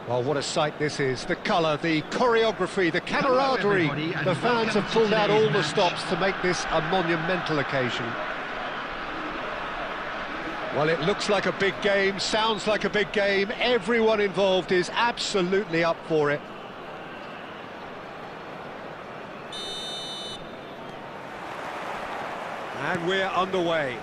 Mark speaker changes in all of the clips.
Speaker 1: Well, what a sight this is. The colour, the choreography, the camaraderie. The fans have pulled out all the stops to make this a monumental occasion. Well, it looks like a big game, sounds like a big game. Everyone involved is absolutely up for it. And we're underway.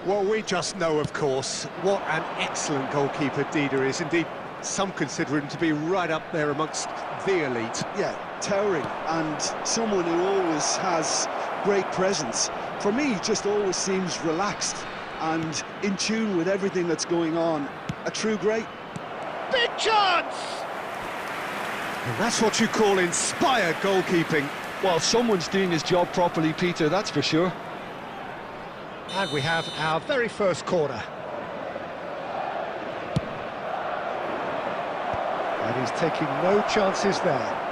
Speaker 1: Well, we just know, of course, what an excellent goalkeeper Dida is. Indeed, some consider him to be right up there amongst the elite.
Speaker 2: Yeah, towering, and someone who always has great presence. For me, he just always seems relaxed and in tune with everything that's going on. A true great.
Speaker 1: Big chance! And that's what you call inspired goalkeeping.
Speaker 2: Well, someone's doing his job properly, Peter, that's for sure.
Speaker 1: And we have our very first corner. And he's taking no chances there.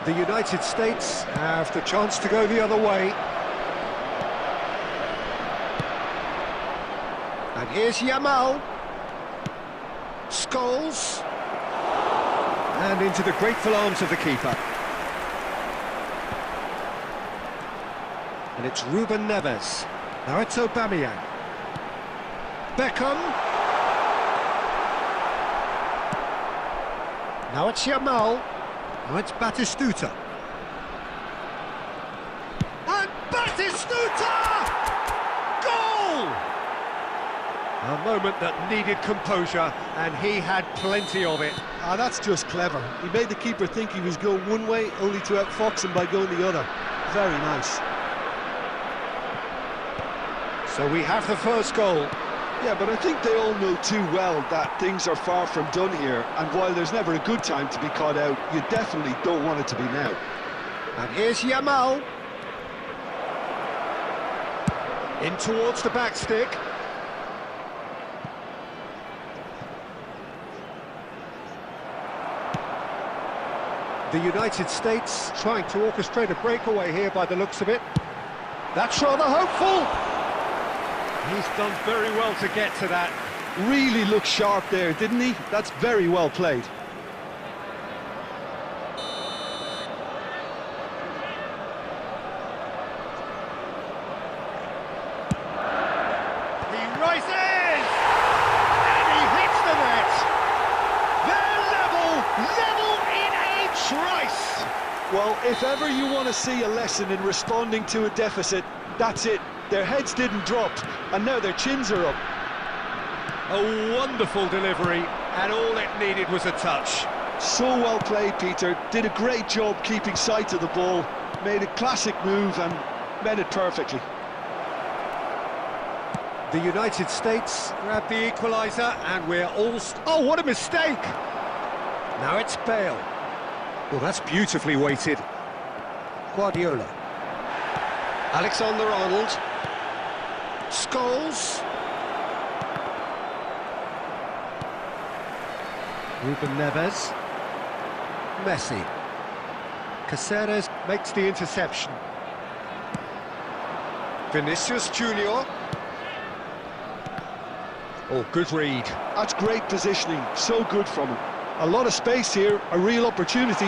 Speaker 1: The United States have the chance to go the other way. And here's Yamal. Scholes. And into the grateful arms of the keeper. And it's Ruben Neves. Now it's Aubameyang. Beckham. Now it's Yamal. Now it's Batistuta. And Batistuta! Goal! A moment that needed composure, and he had plenty of it.
Speaker 2: Ah, that's just clever. He made the keeper think he was going one way, only to outfox him by going the other. Very nice.
Speaker 1: So we have the first goal.
Speaker 2: Yeah, but I think they all know too well that things are far from done here, and while there's never a good time to be caught out, you definitely don't want it to be now.
Speaker 1: And here's Yamal. In towards the back stick. The United States trying to orchestrate a breakaway here by the looks of it. That's rather hopeful. He's done very well to get to that.
Speaker 2: Really looked sharp there, didn't he? That's very well played.
Speaker 1: He rises! And he hits the net! They're level in a trice!
Speaker 2: Well, if ever you want to see a lesson in responding to a deficit, that's it. Their heads didn't drop, and now their chins are up.
Speaker 1: A wonderful delivery, and all it needed was a touch.
Speaker 2: So well played, Peter. Did a great job keeping sight of the ball. Made a classic move and met it perfectly.
Speaker 1: The United States grab the equaliser, and we're all... Oh, what a mistake! Now it's Bale. Well, that's beautifully weighted. Guardiola. Alexander-Arnold. Scholes. Ruben Neves. Messi. Caceres makes the interception. Vinicius Junior. Oh, good read.
Speaker 2: That's great positioning, so good from him. A lot of space here, a real opportunity.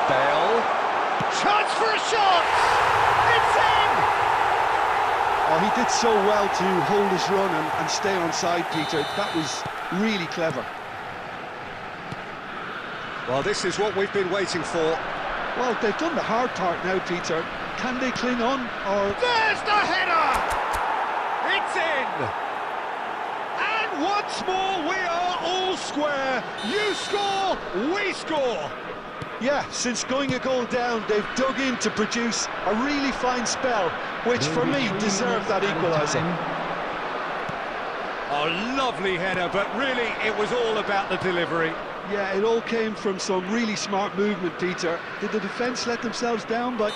Speaker 1: Bale. Chance for a shot! It's in!
Speaker 2: Oh, he did so well to hold his run and stay on side, Peter. That was really clever.
Speaker 1: Well, this is what we've been waiting for.
Speaker 2: Well, they've done the hard part now, Peter. Can they cling on, or...
Speaker 1: There's the header! It's in! And once more, we are all square. You score, we score.
Speaker 2: Yeah, since going a goal down, they've dug in to produce a really fine spell, which for me deserved that equaliser.
Speaker 1: A lovely header, but really it was all about the delivery.
Speaker 2: Yeah, it all came from some really smart movement, Peter. Did the defence let themselves down? But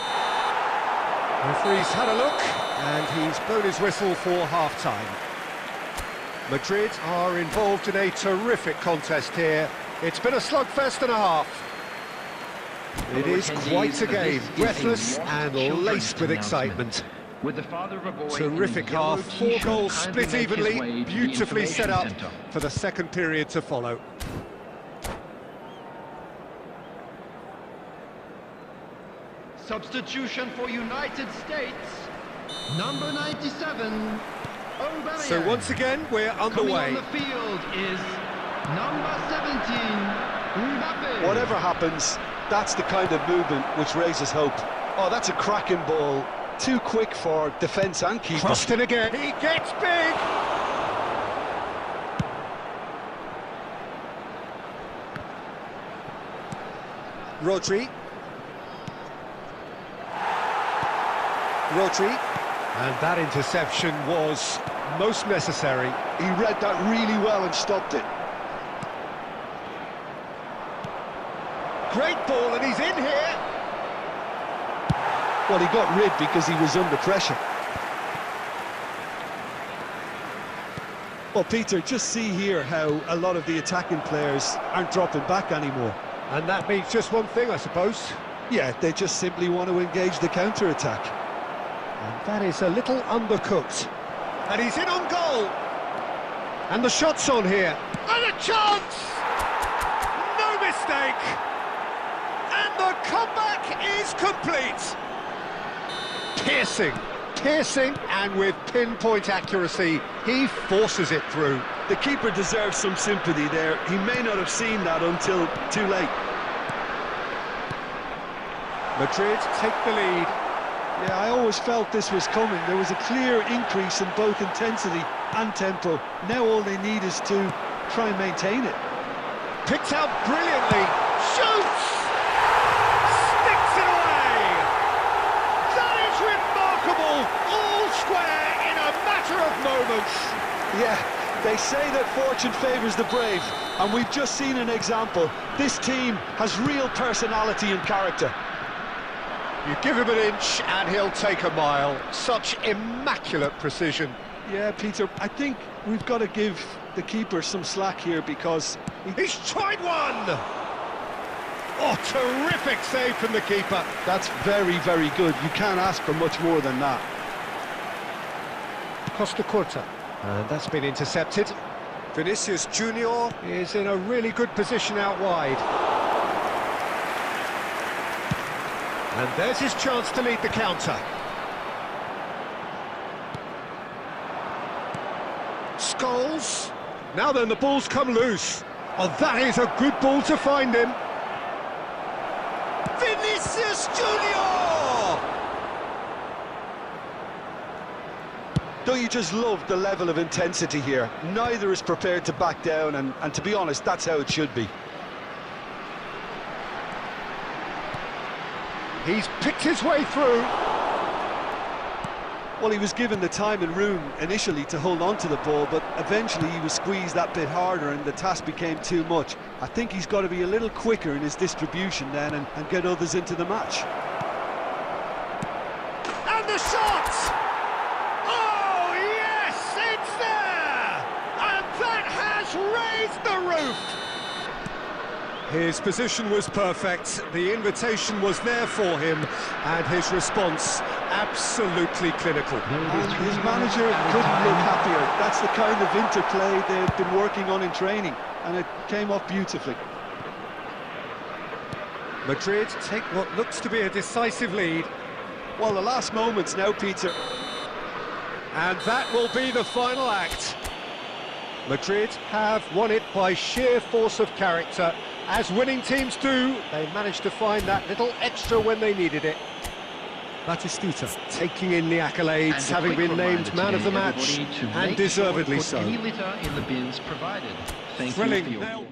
Speaker 1: referee's had a look, and he's blown his whistle for half-time. Madrid are involved in a terrific contest here. It's been a slugfest and a half. It is quite a game, breathless and laced with excitement.
Speaker 3: With the father of a boy
Speaker 1: Terrific half, 4 goals split evenly, beautifully set up for the second period to follow.
Speaker 3: Substitution for United States, number 97, Aubameyang.
Speaker 1: So once again, we're
Speaker 3: Coming
Speaker 1: underway.
Speaker 3: on the field is number 17, Mbappe.
Speaker 2: Whatever happens, that's the kind of movement which raises hope. Oh, that's a cracking ball. Too quick for defence and keeper.
Speaker 1: Crossed in again. He gets big. Rodri. And that interception was most necessary.
Speaker 2: He read that really well and stopped it.
Speaker 1: Great ball, and he's in here.
Speaker 2: Well, he got rid because he was under pressure. Well, Peter, just see here how a lot of the attacking players aren't dropping back anymore.
Speaker 1: And that means just one thing, I suppose.
Speaker 2: Yeah, they just simply want to engage the counter-attack.
Speaker 1: And that is a little undercooked. And he's in on goal. And the shot's on here. And a chance! No mistake! And the comeback is complete. Piercing, and with pinpoint accuracy, he forces it through.
Speaker 2: The keeper deserves some sympathy there. He may not have seen that until too late.
Speaker 1: Madrid take the lead.
Speaker 2: Yeah, I always felt this was coming. There was a clear increase in both intensity and tempo. Now all they need is to try and maintain it.
Speaker 1: Picked out brilliantly. Shoots! Sticks it away! That is remarkable! All square in a matter of moments.
Speaker 2: Yeah, they say that fortune favours the brave, and we've just seen an example. This team has real personality and character.
Speaker 1: You give him an inch and he'll take a mile. Such immaculate precision.
Speaker 2: Yeah, Peter, I think we've got to give the keeper some slack here because...
Speaker 1: He's tried one! Oh, terrific save from the keeper.
Speaker 2: That's very, very good. You can't ask for much more than that.
Speaker 1: Costa Curta. And that's been intercepted. Vinicius Junior is in a really good position out wide. And there's his chance to lead the counter. Scholes. Now then, the ball's come loose. Oh, that is a good ball to find him. Vinicius Junior!
Speaker 2: Don't you just love the level of intensity here? Neither is prepared to back down, and to be honest, that's how it should be.
Speaker 1: He's picked his way through.
Speaker 2: Well, he was given the time and room initially to hold on to the ball, but eventually he was squeezed that bit harder and the task became too much. I think he's got to be a little quicker in his distribution then and get others into the match.
Speaker 1: And the shot! Oh, yes, it's there! And that has raised the roof! His position was perfect, the invitation was there for him, and his response absolutely clinical.
Speaker 2: And his manager couldn't look happier. That's the kind of interplay they've been working on in training, and it came off beautifully.
Speaker 1: Madrid take what looks to be a decisive lead.
Speaker 2: Well, the last moments now, Peter.
Speaker 1: And that will be the final act. Madrid have won it by sheer force of character. As winning teams do, they managed to find that little extra when they needed it. Batistuta taking in the accolades, having been named man of the match, and deservedly so.
Speaker 3: Any litter in the bins provided. Thank
Speaker 1: Thrilling.
Speaker 3: you for your...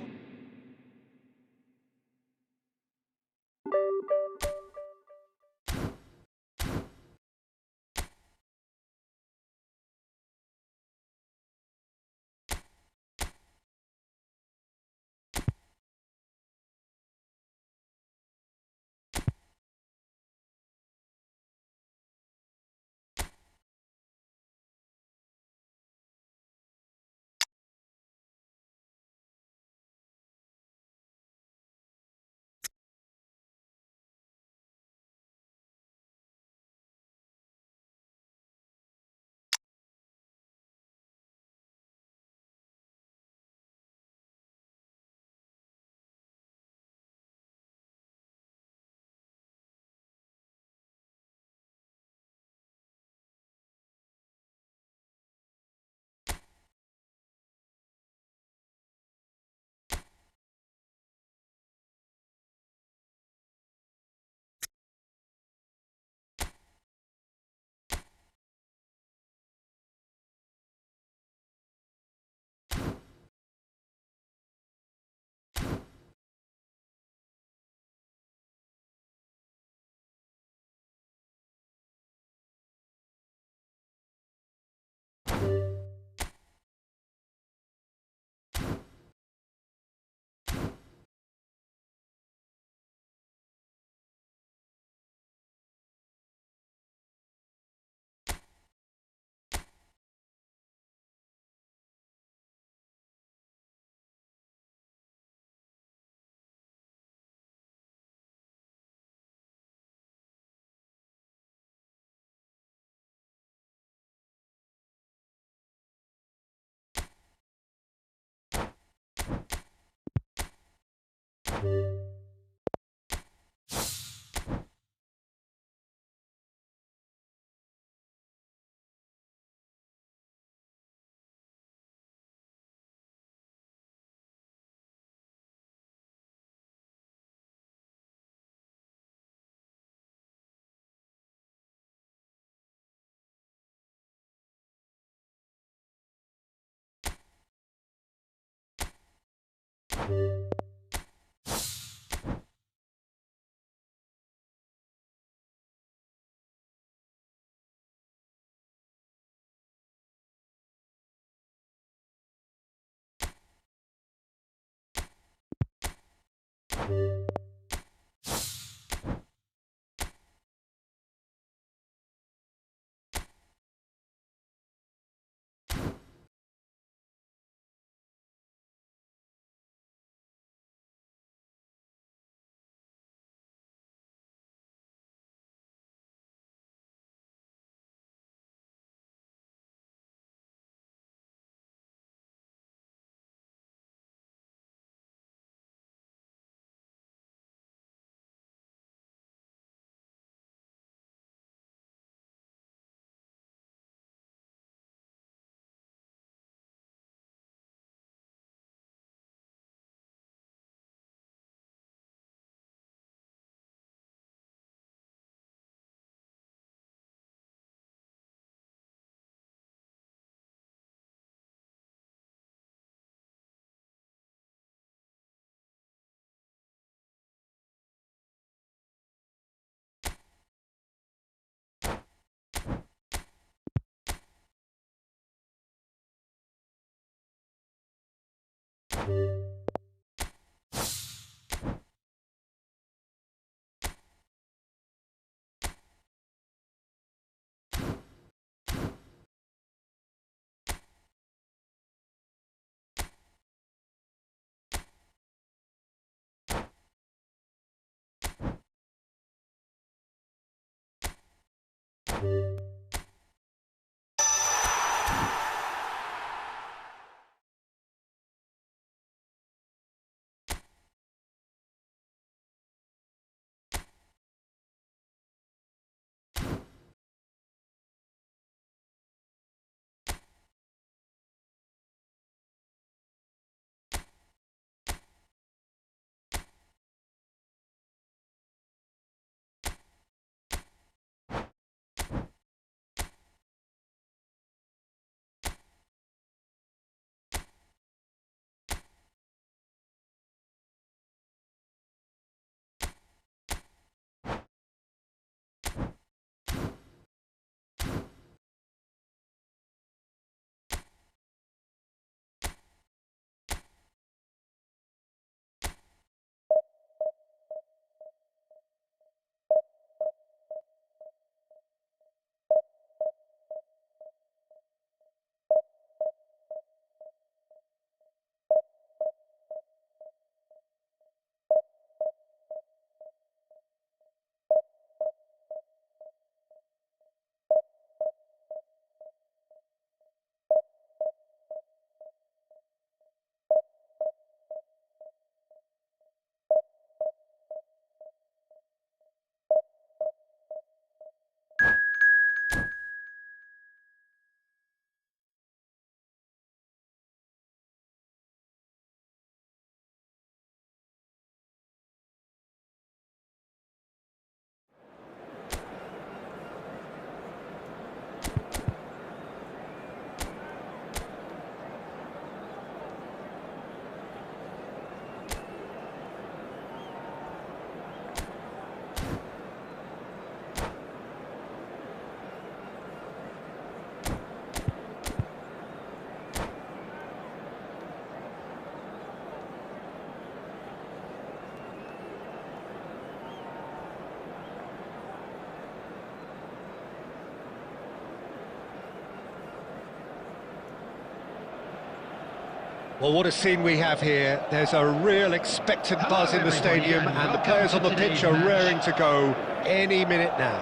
Speaker 1: Well, what a scene we have here. There's a real expectant buzz in the stadium, and the players on the pitch are raring to go any minute now.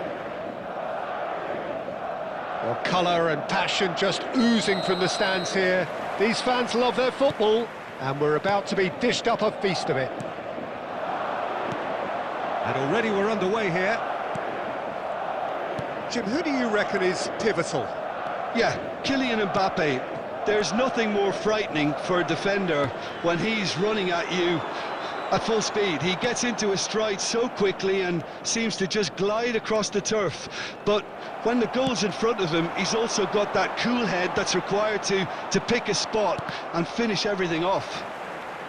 Speaker 1: Well, colour and passion just oozing from the stands here. These fans love their football, and we're about to be dished up a feast of it. And already we're underway here. Jim, who do you reckon is pivotal?
Speaker 2: Yeah, Kylian Mbappe. There's nothing more frightening for a defender when he's running at you at full speed. He gets into his stride so quickly and seems to just glide across the turf. But when the goal's in front of him, he's also got that cool head that's required to pick a spot and finish everything off.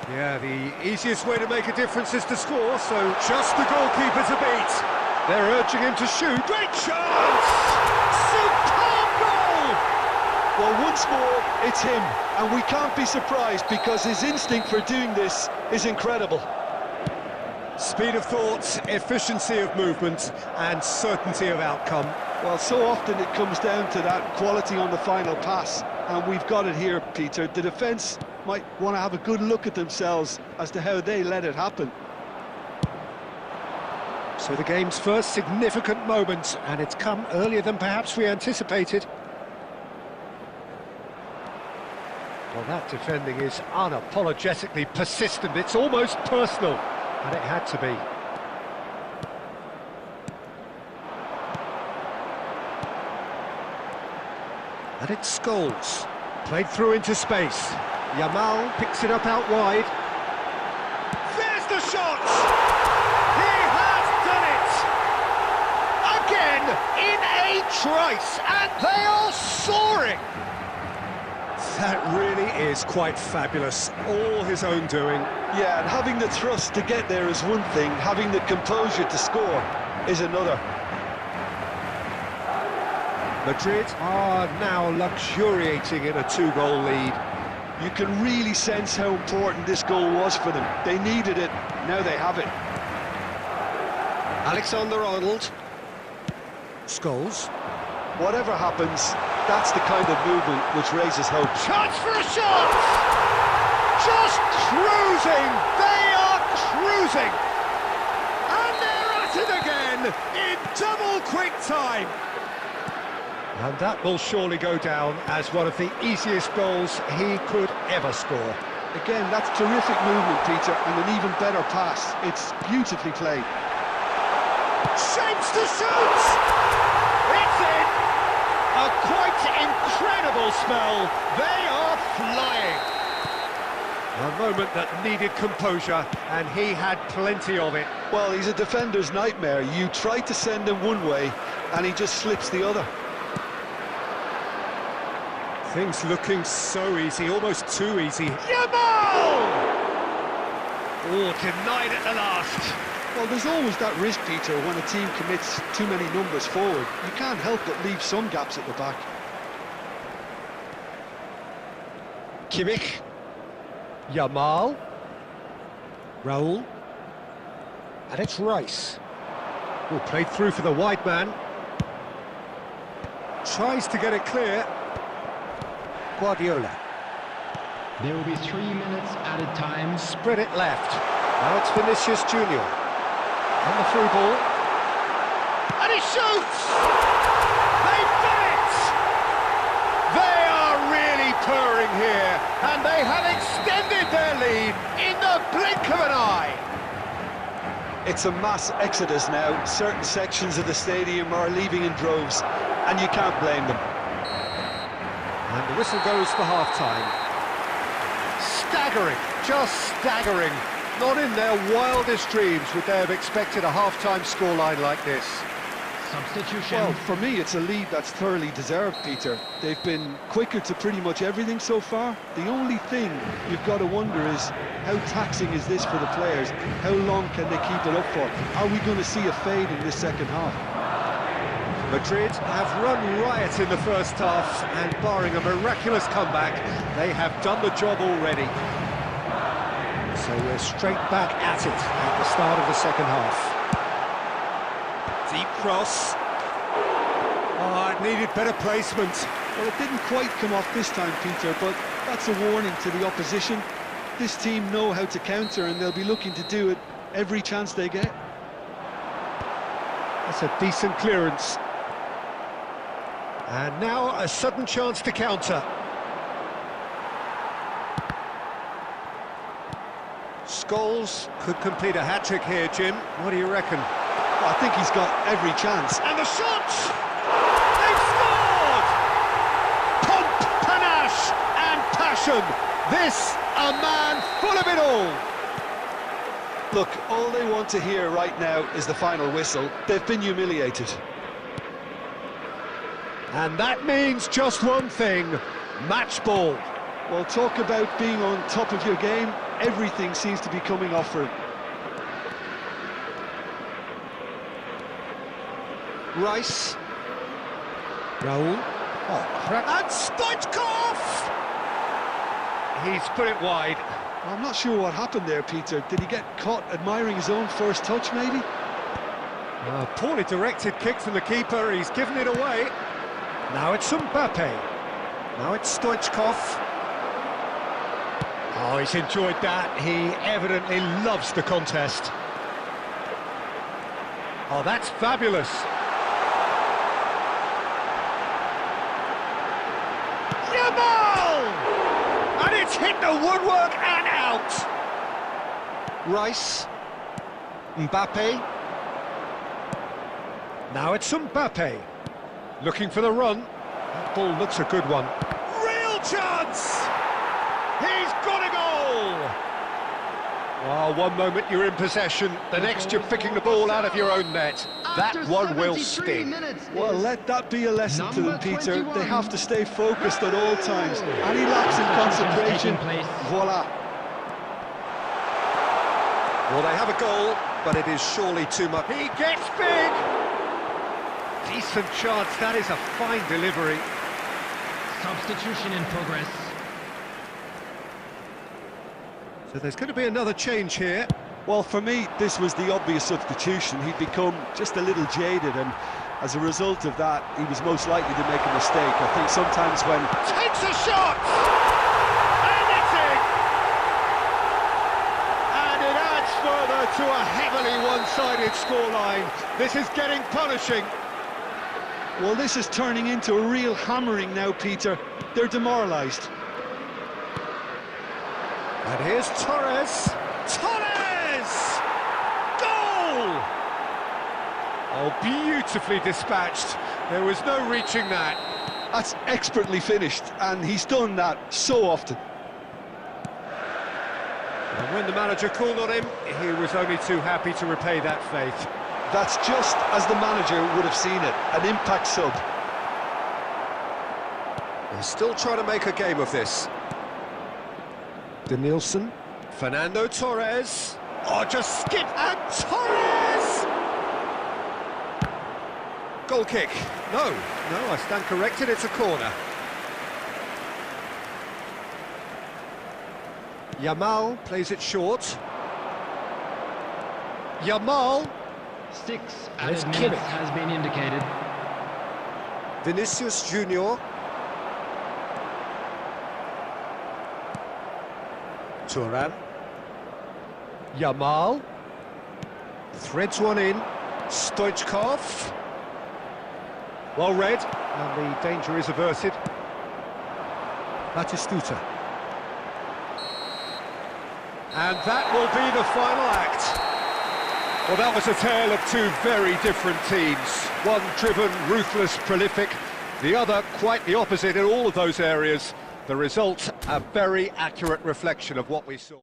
Speaker 1: Yeah, the easiest way to make a difference is to score, so just the goalkeeper to beat. They're urging him to shoot. Great chance! Superb goal!
Speaker 2: Well, once more, it's him, and we can't be surprised because his instinct for doing this is incredible.
Speaker 1: Speed of thought, efficiency of movement, and certainty of outcome.
Speaker 2: Well, so often it comes down to that quality on the final pass, and we've got it here, Peter. The defence might want to have a good look at themselves as to how they let it happen.
Speaker 1: So the game's first significant moment, and it's come earlier than perhaps we anticipated. Well, that defending is unapologetically persistent. It's almost personal, and it had to be. And it's Scholes. Played through into space. Yamal picks it up out wide. There's the shot! He has done it! Again, in a trice, and they are soaring! That really is quite fabulous, all his own doing.
Speaker 2: Yeah, and having the thrust to get there is one thing, having the composure to score is another.
Speaker 1: Madrid are now luxuriating in a two-goal lead.
Speaker 2: You can really sense how important this goal was for them. They needed it, now they have it.
Speaker 1: Alexander-Arnold. Scholes.
Speaker 2: Whatever happens, that's the kind of movement which raises hope.
Speaker 1: Chance for a shot! Just cruising! They are cruising! And they're at it again in double quick time! And that will surely go down as one of the easiest goals he could ever score.
Speaker 2: Again, that's terrific movement, Peter, and an even better pass. It's beautifully played.
Speaker 1: Shapes to shoot! It's in! A quite incredible spell. They are flying. A moment that needed composure, and he had plenty of it.
Speaker 2: Well, he's a defender's nightmare. You try to send him one way, and he just slips the other.
Speaker 1: Things looking so easy, almost too easy. Yamal! Oh, denied at the last.
Speaker 2: Well, there's always that risk, Peter, when a team commits too many numbers forward. You can't help but leave some gaps at the back.
Speaker 1: Kimmich. Yamal. Raul. And it's Rice. Oh, played through for the wide man. Tries to get it clear. Guardiola.
Speaker 3: There will be 3 minutes added time.
Speaker 1: Spread it left. Now it's Vinicius Junior. And the through ball. And he shoots! They've done it! They are really purring here, and they have extended their lead in the blink of an eye.
Speaker 2: It's a mass exodus now. Certain sections of the stadium are leaving in droves, and you can't blame them.
Speaker 1: And the whistle goes for half-time. Staggering, just staggering. Not in their wildest dreams would they have expected a half-time scoreline like this.
Speaker 3: Substitution.
Speaker 2: Well, for me, it's a lead that's thoroughly deserved, Peter. They've been quicker to pretty much everything so far. The only thing you've got to wonder is, how taxing is this for the players? How long can they keep it up for? Are we going to see a fade in this second half?
Speaker 1: Madrid have run riot in the first half, and barring a miraculous comeback, they have done the job already. So we're straight back at it at the start of the second half. Deep cross. Oh, it needed better placement.
Speaker 2: Well, it didn't quite come off this time, Peter, but that's a warning to the opposition. This team know how to counter, and they'll be looking to do it every chance they get.
Speaker 1: That's a decent clearance. And now a sudden chance to counter. Scholes could complete a hat-trick here, Jim. What do you reckon?
Speaker 2: Well, I think he's got every chance.
Speaker 1: And the shot! They've scored! Pomp, panache and passion. This, a man full of it all.
Speaker 2: Look, all they want to hear right now is the final whistle. They've been humiliated.
Speaker 1: And that means just one thing, match ball.
Speaker 2: Well, talk about being on top of your game. Everything seems to be coming off for him.
Speaker 1: Rice. Raul. Oh, crap. And Stoichkov! He's put it wide.
Speaker 2: I'm not sure what happened there, Peter. Did he get caught admiring his own first touch, maybe?
Speaker 1: A poorly directed kick from the keeper. He's given it away. Now it's Mbappe. Now it's Stoichkov. Oh, he's enjoyed that. He evidently loves the contest. Oh, that's fabulous. Yamal! And it's hit the woodwork and out. Rice. Mbappe. Now it's Mbappe. Looking for the run. That ball looks a good one. Real chance! He's got a goal! Well, one moment you're in possession, the next you're picking the ball out of your own net. That one will sting.
Speaker 2: Well, let that be a lesson to them, Peter. They have to stay focused at all times. Any lapse in concentration, voila.
Speaker 1: Well, they have a goal, but it is surely too much. He gets big! Decent chance, that is a fine delivery.
Speaker 3: Substitution in progress.
Speaker 1: So there's going to be another change here.
Speaker 2: Well, for me, this was the obvious substitution. He'd become just a little jaded, and as a result of that, he was most likely to make a mistake. I think sometimes when...
Speaker 1: Takes a shot! And it's in! And it adds further to a heavily one-sided scoreline. This is getting punishing.
Speaker 2: Well, this is turning into a real hammering now, Peter. They're demoralised.
Speaker 1: And here's Torres. Torres! Goal! Oh, beautifully dispatched. There was no reaching that.
Speaker 2: That's expertly finished, and he's done that so often.
Speaker 1: And when the manager called on him, he was only too happy to repay that faith.
Speaker 2: That's just as the manager would have seen it, an impact sub.
Speaker 1: They're still trying to make a game of this. Denilson, Fernando Torres. Oh, just skip, and Torres! Goal kick. No, I stand corrected, it's a corner. Yamal plays it short. Yamal.
Speaker 3: 6
Speaker 1: There's
Speaker 3: added
Speaker 1: Kimmich.
Speaker 3: minutes has been indicated.
Speaker 1: Vinicius Junior. Thuram. Yamal. Threads one in. Stoichkov. Well read, and the danger is averted. Batistuta. And that will be the final act. Well, that was a tale of two very different teams. One driven, ruthless, prolific. The other quite the opposite in all of those areas. The result, a very accurate reflection of what we saw.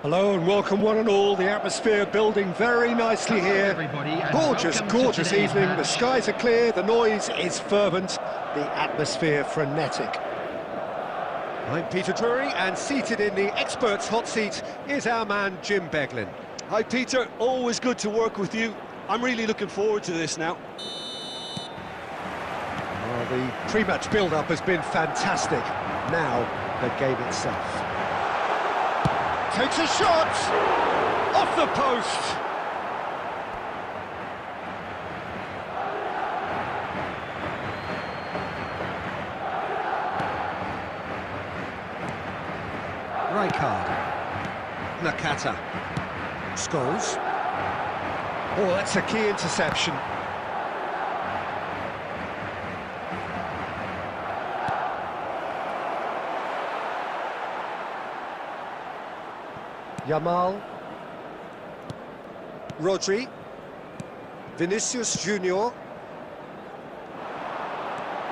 Speaker 1: Hello and welcome one and all. The atmosphere building very nicely here.
Speaker 3: Everybody, and
Speaker 1: Gorgeous,
Speaker 3: welcome to
Speaker 1: gorgeous
Speaker 3: today's
Speaker 1: evening. The
Speaker 3: match.
Speaker 1: skies are clear, the noise is fervent, the atmosphere frenetic. I'm Peter Drury, and seated in the experts' hot seat is our man Jim Beglin.
Speaker 2: Hi Peter, always good to work with you. I'm really looking forward to this now.
Speaker 1: Well, the pre-match build-up has been fantastic. Now, the game itself. Takes a shot! Off the post! Rijkaard. Nakata. Scholes. Oh, that's a key interception. Yamal. Rodri. Vinicius Junior.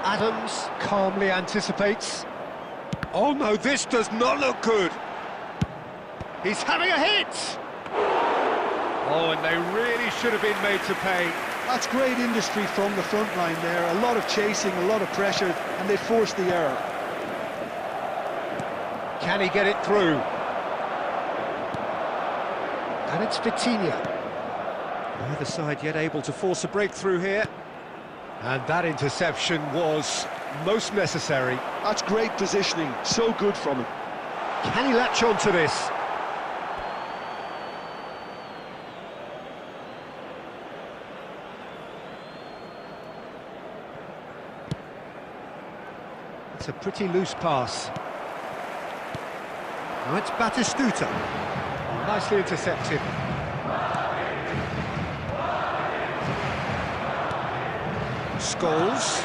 Speaker 1: Adams calmly anticipates. Oh no, this does not look good. He's having a hit! Oh, and they really should have been made to pay.
Speaker 2: That's great industry from the front line there. A lot of chasing, a lot of pressure, and they forced the error.
Speaker 1: Can he get it through? And it's Vitinha. Neither side yet able to force a breakthrough here. And that interception was most necessary.
Speaker 2: That's great positioning, so good from him.
Speaker 1: Can he latch on to this? It's a pretty loose pass. Now it's Batistuta. Nicely intercepted. Scholes.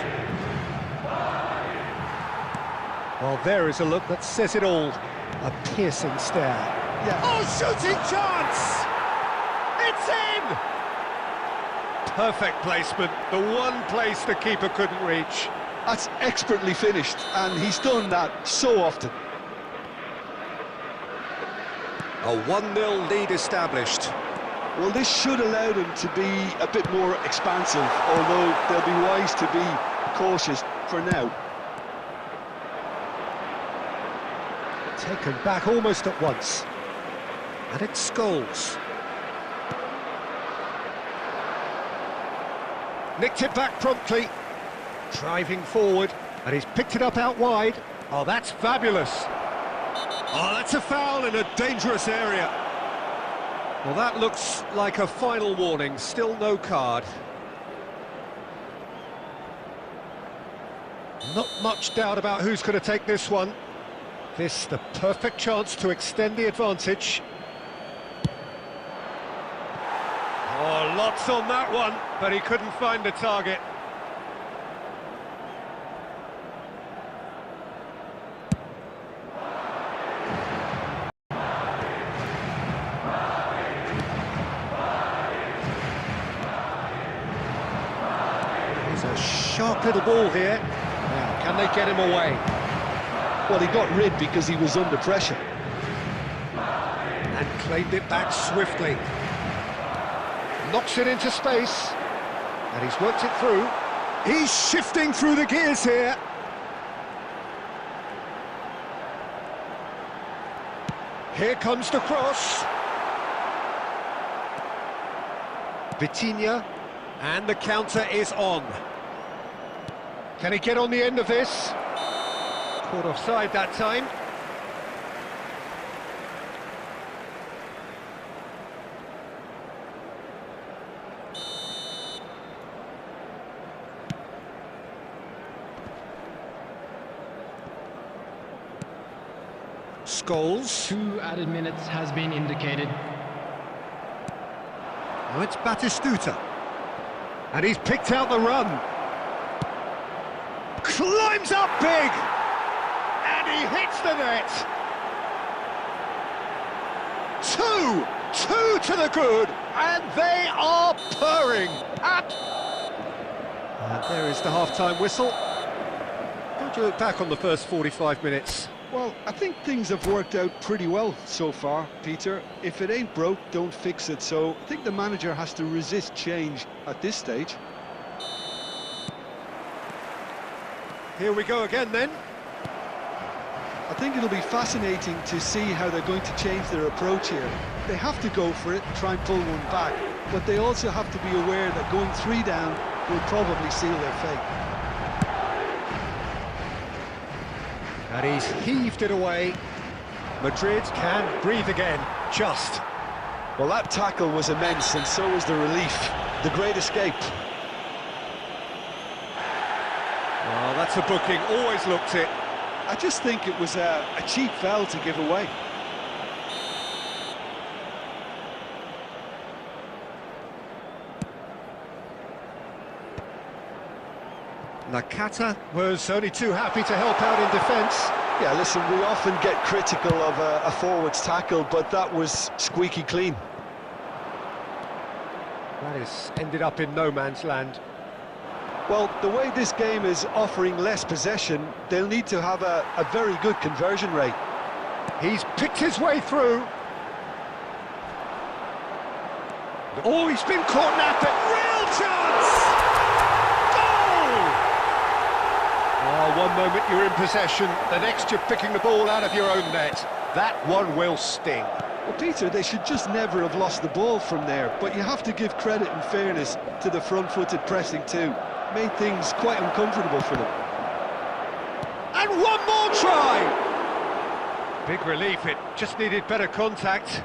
Speaker 1: Well, there is a look that says it all. A piercing stare.
Speaker 2: Yeah.
Speaker 1: Oh, shooting chance! It's in! Perfect placement. The one place the keeper couldn't reach.
Speaker 2: That's expertly finished, and he's done that so often.
Speaker 1: A 1-0 lead established.
Speaker 2: Well, this should allow them to be a bit more expansive, although they'll be wise to be cautious for now.
Speaker 1: Taken back almost at once. And it's Scholes. Nicked it back promptly. Driving forward, and he's picked it up out wide. Oh, that's fabulous. Oh, that's a foul in a dangerous area. Well, that looks like a final warning. Still no card. Not much doubt about who's going to take this one. This, the perfect chance to extend the advantage. Oh, lots on that one, but he couldn't find the target. It's a sharp little ball here. Now, can they get him away?
Speaker 2: Well, he got rid because he was under pressure.
Speaker 1: And claimed it back swiftly. Knocks it into space. And he's worked it through. He's shifting through the gears here. Here comes the cross. Vitinha. And the counter is on. Can he get on the end of this? Caught offside that time. Scholes.
Speaker 3: 2 added minutes has been indicated.
Speaker 1: Now it's Batistuta. And he's picked out the run. Climbs up big! And he hits the net! 2 to the good, and they are purring. And there is the half-time whistle. How do you look back on the first 45 minutes?
Speaker 2: Well, I think things have worked out pretty well so far, Peter. If it ain't broke, don't fix it. So I think the manager has to resist change at this stage.
Speaker 1: Here we go again then.
Speaker 2: I think it'll be fascinating to see how they're going to change their approach here. They have to go for it, try and pull one back, but they also have to be aware that going 3 down will probably seal their fate.
Speaker 1: And he's heaved it away. Madrid can breathe again, just.
Speaker 2: Well, that tackle was immense, and so was the relief. The great escape.
Speaker 1: Well, that's a booking, always looked it.
Speaker 2: I just think it was a cheap foul to give away.
Speaker 1: Nakata was only too happy to help out in defence.
Speaker 2: Yeah, listen, we often get critical of a forward's tackle, but that was squeaky clean.
Speaker 1: That has ended up in no man's land.
Speaker 2: Well, the way this game is offering less possession, they'll need to have a very good conversion rate.
Speaker 1: He's picked his way through. Oh, he's been caught napping. Real chance! Goal! Oh, one moment you're in possession, the next you're picking the ball out of your own net. That one will sting.
Speaker 2: Well, Peter, they should just never have lost the ball from there, but you have to give credit and fairness to the front-footed pressing too. Made things quite uncomfortable for them.
Speaker 1: And one more try! Big relief, it just needed better contact.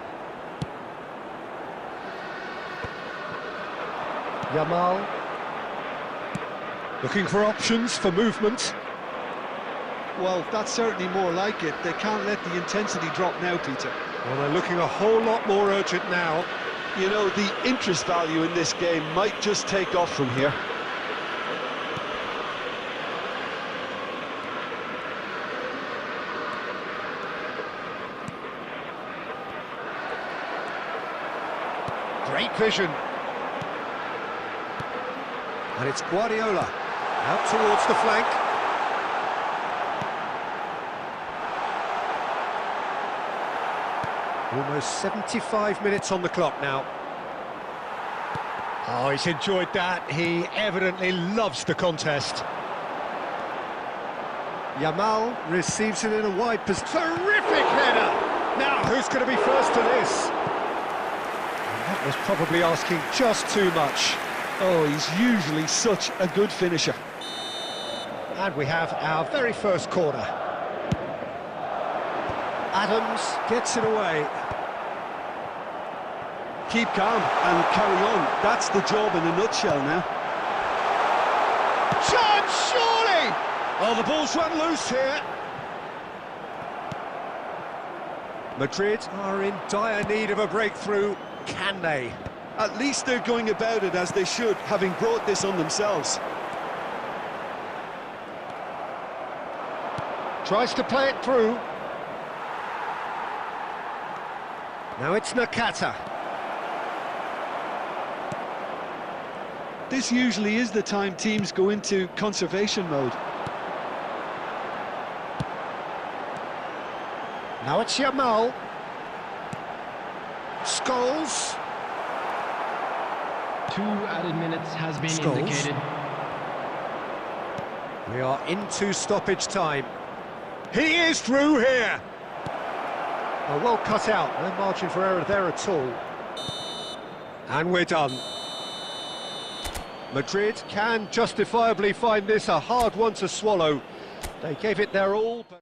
Speaker 1: Yamal. Looking for options for movement.
Speaker 2: Well, that's certainly more like it. They can't let the intensity drop now, Peter.
Speaker 1: Well, they're looking a whole lot more urgent now.
Speaker 2: You know, the interest value in this game might just take off from here.
Speaker 1: Great vision. And it's Guardiola. Out towards the flank. Almost 75 minutes on the clock now. Oh, he's enjoyed that. He evidently loves the contest. Yamal receives it in a wide position. Terrific header! Now, who's going to be first to this? And that was probably asking just too much.
Speaker 2: Oh, he's usually such a good finisher.
Speaker 1: And we have our very first corner. Adams gets it away.
Speaker 2: Keep calm and carry on. That's the job in a nutshell now.
Speaker 1: Chance, surely! Oh, the ball's run loose here. Madrid are in dire need of a breakthrough. Can they?
Speaker 2: At least they're going about it as they should, having brought this on themselves.
Speaker 1: Tries to play it through. Now it's Nakata.
Speaker 2: This usually is the time teams go into conservation mode.
Speaker 1: Now it's Yamal. Scholes.
Speaker 3: 2 added minutes has been
Speaker 1: Scholes.
Speaker 3: indicated.
Speaker 1: We are into stoppage time. He is through here. Oh, well cut out. No margin for error there at all. And we're done. Madrid can justifiably find this a hard one to swallow. They gave it their all, but...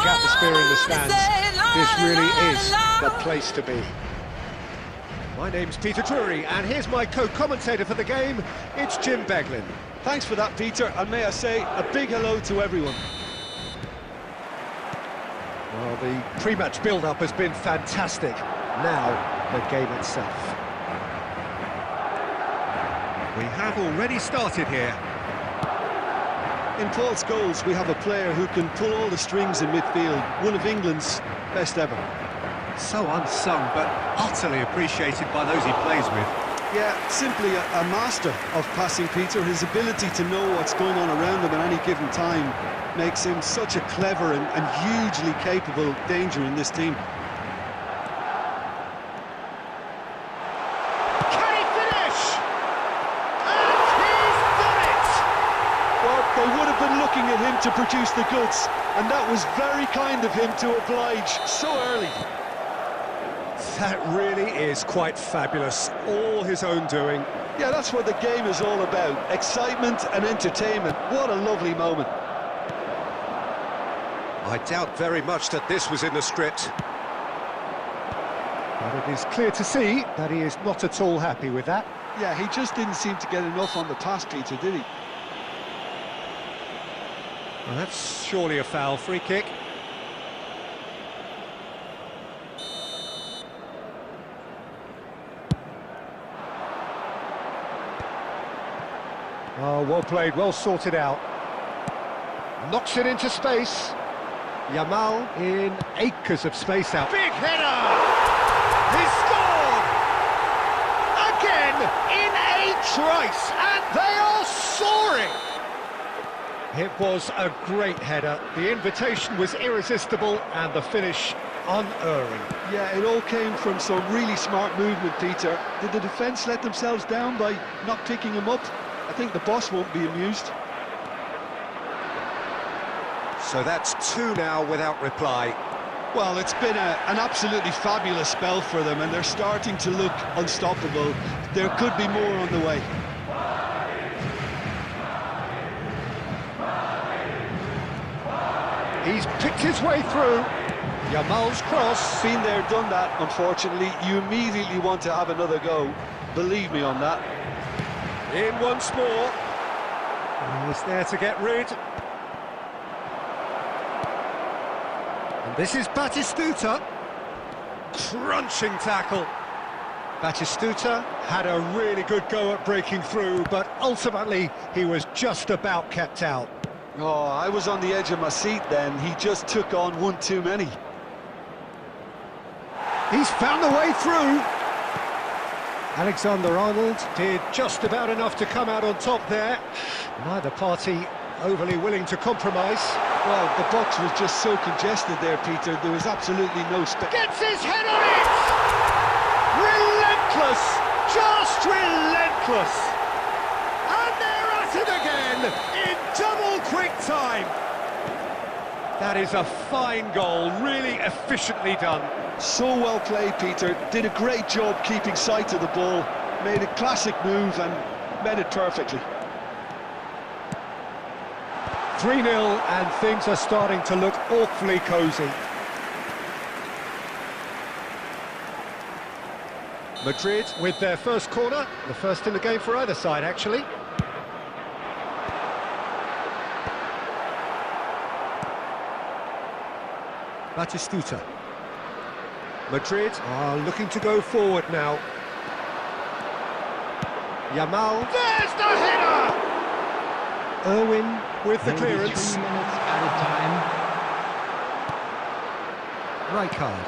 Speaker 1: fantastic atmosphere in the stands. This really is the place to be. My name's Peter Drury, and here's my co-commentator for the game. It's Jim Beglin.
Speaker 2: Thanks for that, Peter, and may I say a big hello to everyone.
Speaker 1: Well, the pre-match build-up has been fantastic. Now, the game itself. We have already started here.
Speaker 2: In Paul Scholes, we have a player who can pull all the strings in midfield, one of England's best ever.
Speaker 1: So unsung, but utterly appreciated by those he plays with.
Speaker 2: Yeah, simply a master of passing, Peter. His ability to know what's going on around him at any given time makes him such a clever and hugely capable danger in this team.
Speaker 1: Can he finish? And he's done it!
Speaker 2: Well, they would have been looking at him to produce the goods, and that was very kind of him to oblige so early.
Speaker 1: That really is quite fabulous, all his own doing.
Speaker 2: Yeah, that's what the game is all about, excitement and entertainment. What a lovely moment.
Speaker 1: I doubt very much that this was in the script. But it is clear to see that he is not at all happy with that.
Speaker 2: Yeah, he just didn't seem to get enough on the pass, Peter, did he?
Speaker 1: Well, that's surely a foul. Free kick. Oh, well played, well sorted out. Knocks it into space. Yamal in acres of space out. Big header! He scored! Again in a trice, and they are soaring! It was a great header. The invitation was irresistible, and the finish unerring.
Speaker 2: Yeah, it all came from some really smart movement, Peter. Did the defence let themselves down by not picking him up? I think the boss won't be amused.
Speaker 1: So that's two now without reply.
Speaker 2: Well, it's been an absolutely fabulous spell for them, and they're starting to look unstoppable. There could be more on the way.
Speaker 1: He's picked his way through. Yamal's cross.
Speaker 2: Been there, done that, unfortunately. You immediately want to have another go. Believe me on that.
Speaker 1: In once more. He's there to get rid. And this is Batistuta. Crunching tackle. Batistuta had a really good go at breaking through, but ultimately he was just about kept out.
Speaker 2: Oh, I was on the edge of my seat then. He just took on one too many.
Speaker 1: He's found the way through. Alexander-Arnold did just about enough to come out on top there. Neither party overly willing to compromise.
Speaker 2: Well, the box was just so congested there, Peter. There was absolutely no space.
Speaker 1: Gets his head on it! Relentless! Just relentless! And they're at it again in double quick time. That is a fine goal, really efficiently done.
Speaker 2: So well played, Peter. Did a great job keeping sight of the ball. Made a classic move and met it perfectly.
Speaker 1: 3-0, and things are starting to look awfully cosy. Madrid with their first corner, the first in the game for either side, actually. Batistuta. Madrid are looking to go forward now. Yamal. There's the header! Irwin with the clearance.
Speaker 3: 3 minutes at a time.
Speaker 1: Rijkaard.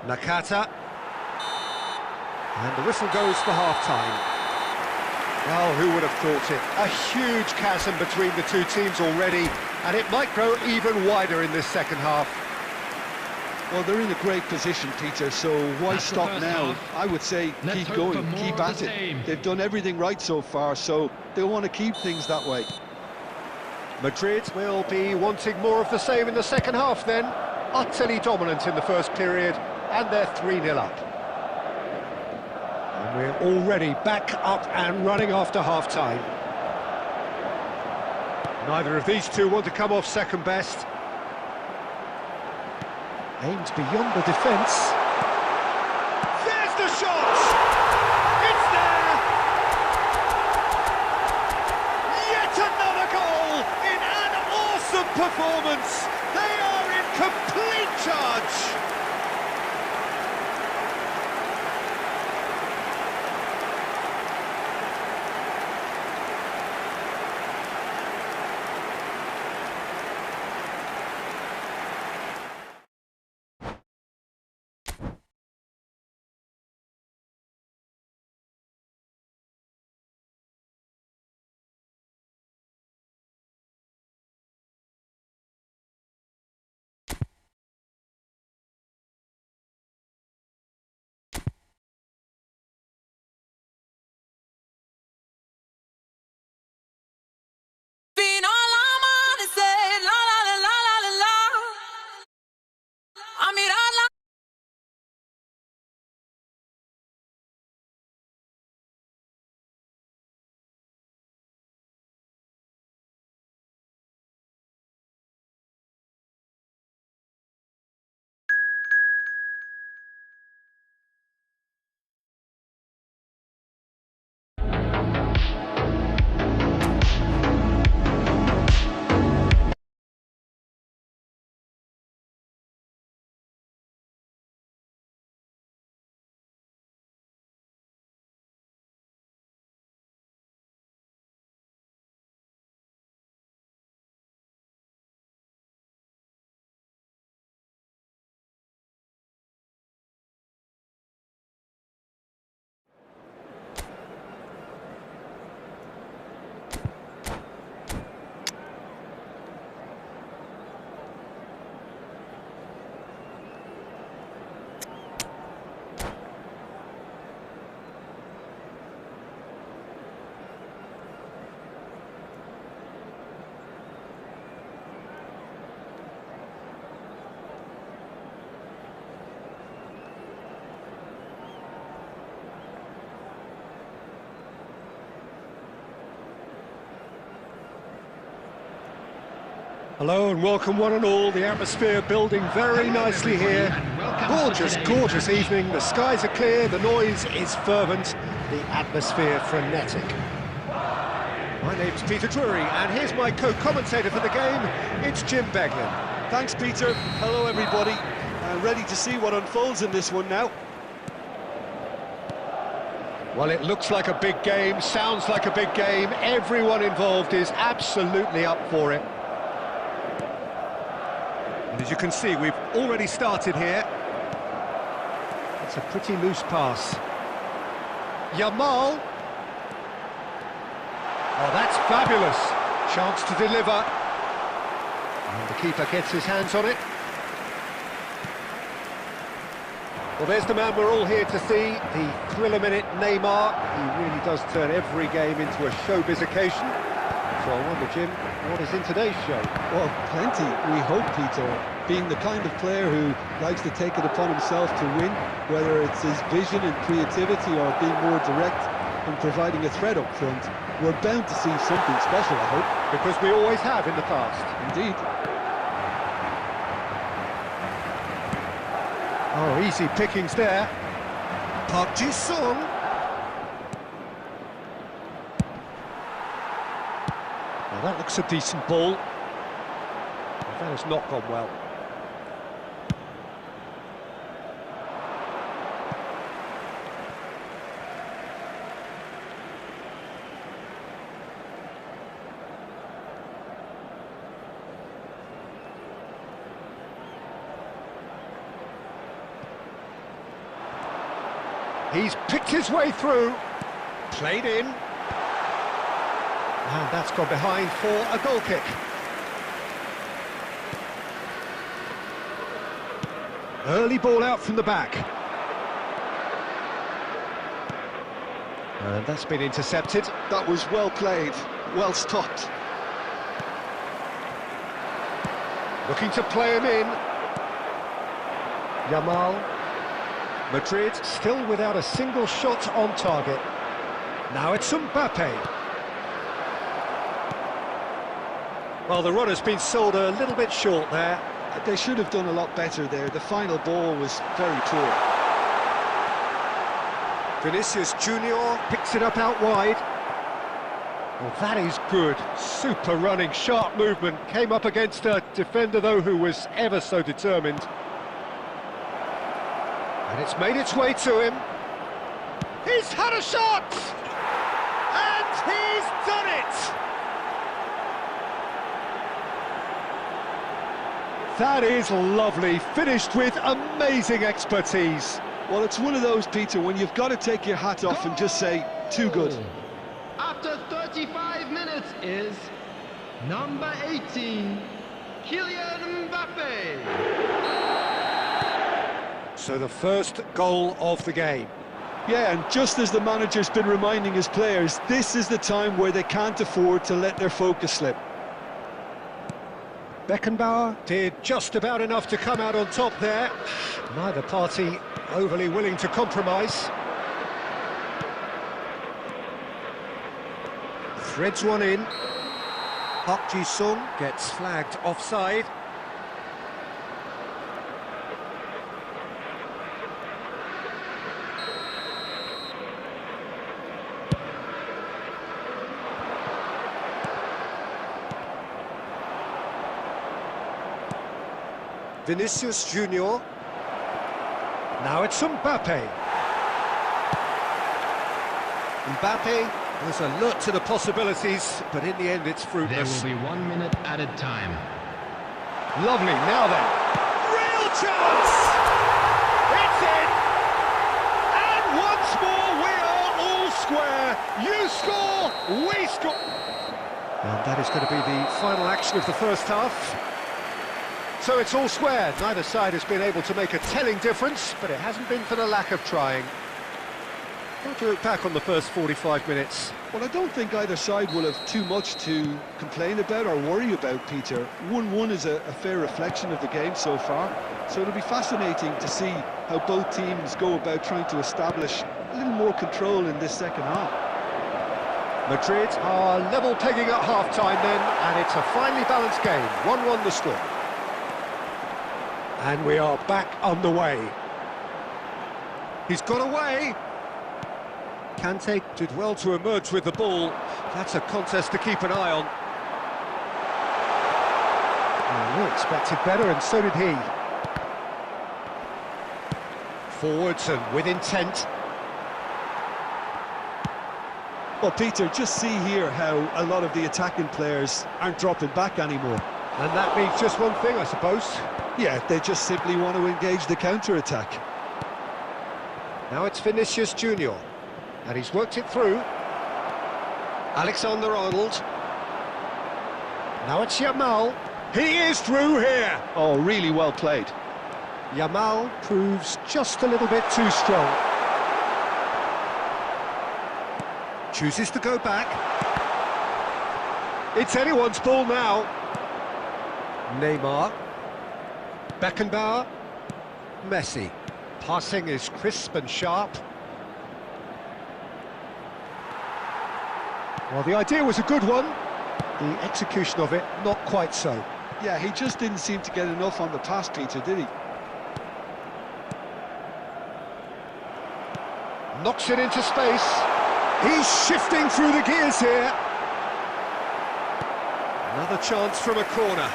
Speaker 1: Nakata. And the whistle goes for half-time. Well, who would have thought it? A huge chasm between the two teams already, and it might grow even wider in this second half.
Speaker 2: Well, they're in a great position, Peter, so why
Speaker 3: That's the
Speaker 2: stop
Speaker 3: first
Speaker 2: now?
Speaker 3: half.
Speaker 2: I would say
Speaker 3: Let's
Speaker 2: keep
Speaker 3: hope
Speaker 2: going,
Speaker 3: for more
Speaker 2: keep
Speaker 3: of
Speaker 2: at
Speaker 3: the
Speaker 2: it.
Speaker 3: same.
Speaker 2: They've done everything right so far, so they'll want to keep things that way.
Speaker 1: Madrid will be wanting more of the same in the second half then. Utterly dominant in the first period, and they're 3-0 up. We're already back up and running after half-time. Neither of these two want to come off second best. Aims beyond the defence. There's the shot! It's there! Yet another goal in an awesome performance! They are in complete charge! Hello and welcome one and all, the atmosphere building very nicely here. Gorgeous, gorgeous evening, the skies are clear, the noise is fervent, the atmosphere frenetic. My name's Peter Drury and here's my co-commentator for the game, it's Jim Beglin.
Speaker 2: Thanks, Peter. Hello, everybody. Ready to see what unfolds in this one now.
Speaker 1: Well, it looks like a big game, sounds like a big game, everyone involved is absolutely up for it. And as you can see, we've already started here. It's a pretty loose pass. Yamal. Oh, that's fabulous. Chance to deliver. And the keeper gets his hands on it. Well, there's the man we're all here to see, the thriller-minute Neymar. He really does turn every game into a showbiz occasion. So I wonder, Jim, what is in today's show?
Speaker 2: Well, plenty, we hope, Peter. Being the kind of player who likes to take it upon himself to win, whether it's his vision and creativity or being more direct and providing a threat up front, we're bound to see something special, I hope.
Speaker 1: Because we always have in the past.
Speaker 2: Indeed.
Speaker 1: Oh, easy pickings there. Park Ji-sung. Well, that looks a decent ball. But that has not gone well. He's picked his way through, played in, and that's gone behind for a goal kick. Early ball out from the back. And that's been intercepted.
Speaker 2: That was well played, well stopped.
Speaker 1: Looking to play him in. Yamal. Madrid still without a single shot on target. Now it's Mbappe. Well, the run has been sold a little bit short there.
Speaker 2: They should have done a lot better there. The final ball was very poor.
Speaker 1: Vinicius Junior picks it up out wide. Well, that is good. Super running, sharp movement. Came up against a defender, though, who was ever so determined. And it's made its way to him. He's had a shot! And he's done it! That is lovely, finished with amazing expertise.
Speaker 2: Well, it's one of those, Peter, when you've got to take your hat off and just say, too good.
Speaker 3: After 35 minutes is number 18, Kylian Mbappe.
Speaker 1: So the first goal of the game.
Speaker 2: Yeah, and just as the manager's been reminding his players, this is the time where they can't afford to let their focus slip.
Speaker 1: Beckenbauer did just about enough to come out on top there. Neither party overly willing to compromise. Threads one in. Park Ji-sung gets flagged offside. Vinicius Junior. Now it's Mbappe. Mbappe was alert to the possibilities, but in the end it's fruitless.
Speaker 3: There will be 1 minute added time.
Speaker 1: Lovely, now then. Real chance! It's in! And once more we are all square. You score, we score. And that is going to be the final action of the first half. So it's all square. Neither side has been able to make a telling difference, but it hasn't been for the lack of trying. How do you look back on the first 45 minutes?
Speaker 2: Well, I don't think either side will have too much to complain about or worry about, Peter. 1-1 is a fair reflection of the game so far, so it'll be fascinating to see how both teams go about trying to establish a little more control in this second half.
Speaker 1: Madrid are level pegging at half-time then, and it's a finely balanced game. 1-1 the score. And we are back on the way. He's got away. Kante did well to emerge with the ball. That's a contest to keep an eye on. Well, we expected better, and so did he. Forwards and with intent.
Speaker 2: Well, Peter, just see here how a lot of the attacking players aren't dropping back anymore.
Speaker 1: And that means just one thing, I suppose.
Speaker 2: Yeah, they just simply want to engage the counter-attack.
Speaker 1: Now it's Vinicius Junior, and he's worked it through. Alexander-Arnold. Now it's Yamal. He is through here.
Speaker 2: Oh, really well played.
Speaker 1: Yamal proves just a little bit too strong. Chooses to go back. It's anyone's ball now. Neymar. Beckenbauer. Messi. Passing is crisp and sharp. Well, the idea was a good one. The execution of it, not quite so.
Speaker 2: Yeah, he just didn't seem to get enough on the pass, Peter, did he?
Speaker 1: Knocks it into space. He's shifting through the gears here. Another chance from a corner.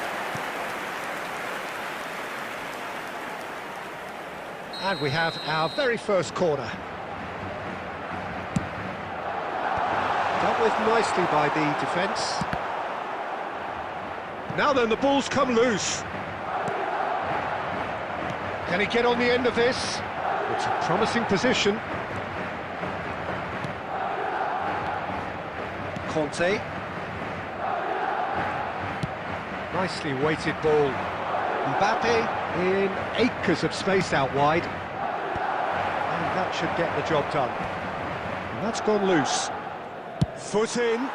Speaker 1: And we have our very first corner. Dealt with nicely by the defence. Now then, the ball's come loose. Can he get on the end of this? It's a promising position. Conte. Nicely weighted ball. Mbappe in acres of space out wide. And that should get the job done. And that's gone loose. Foot in.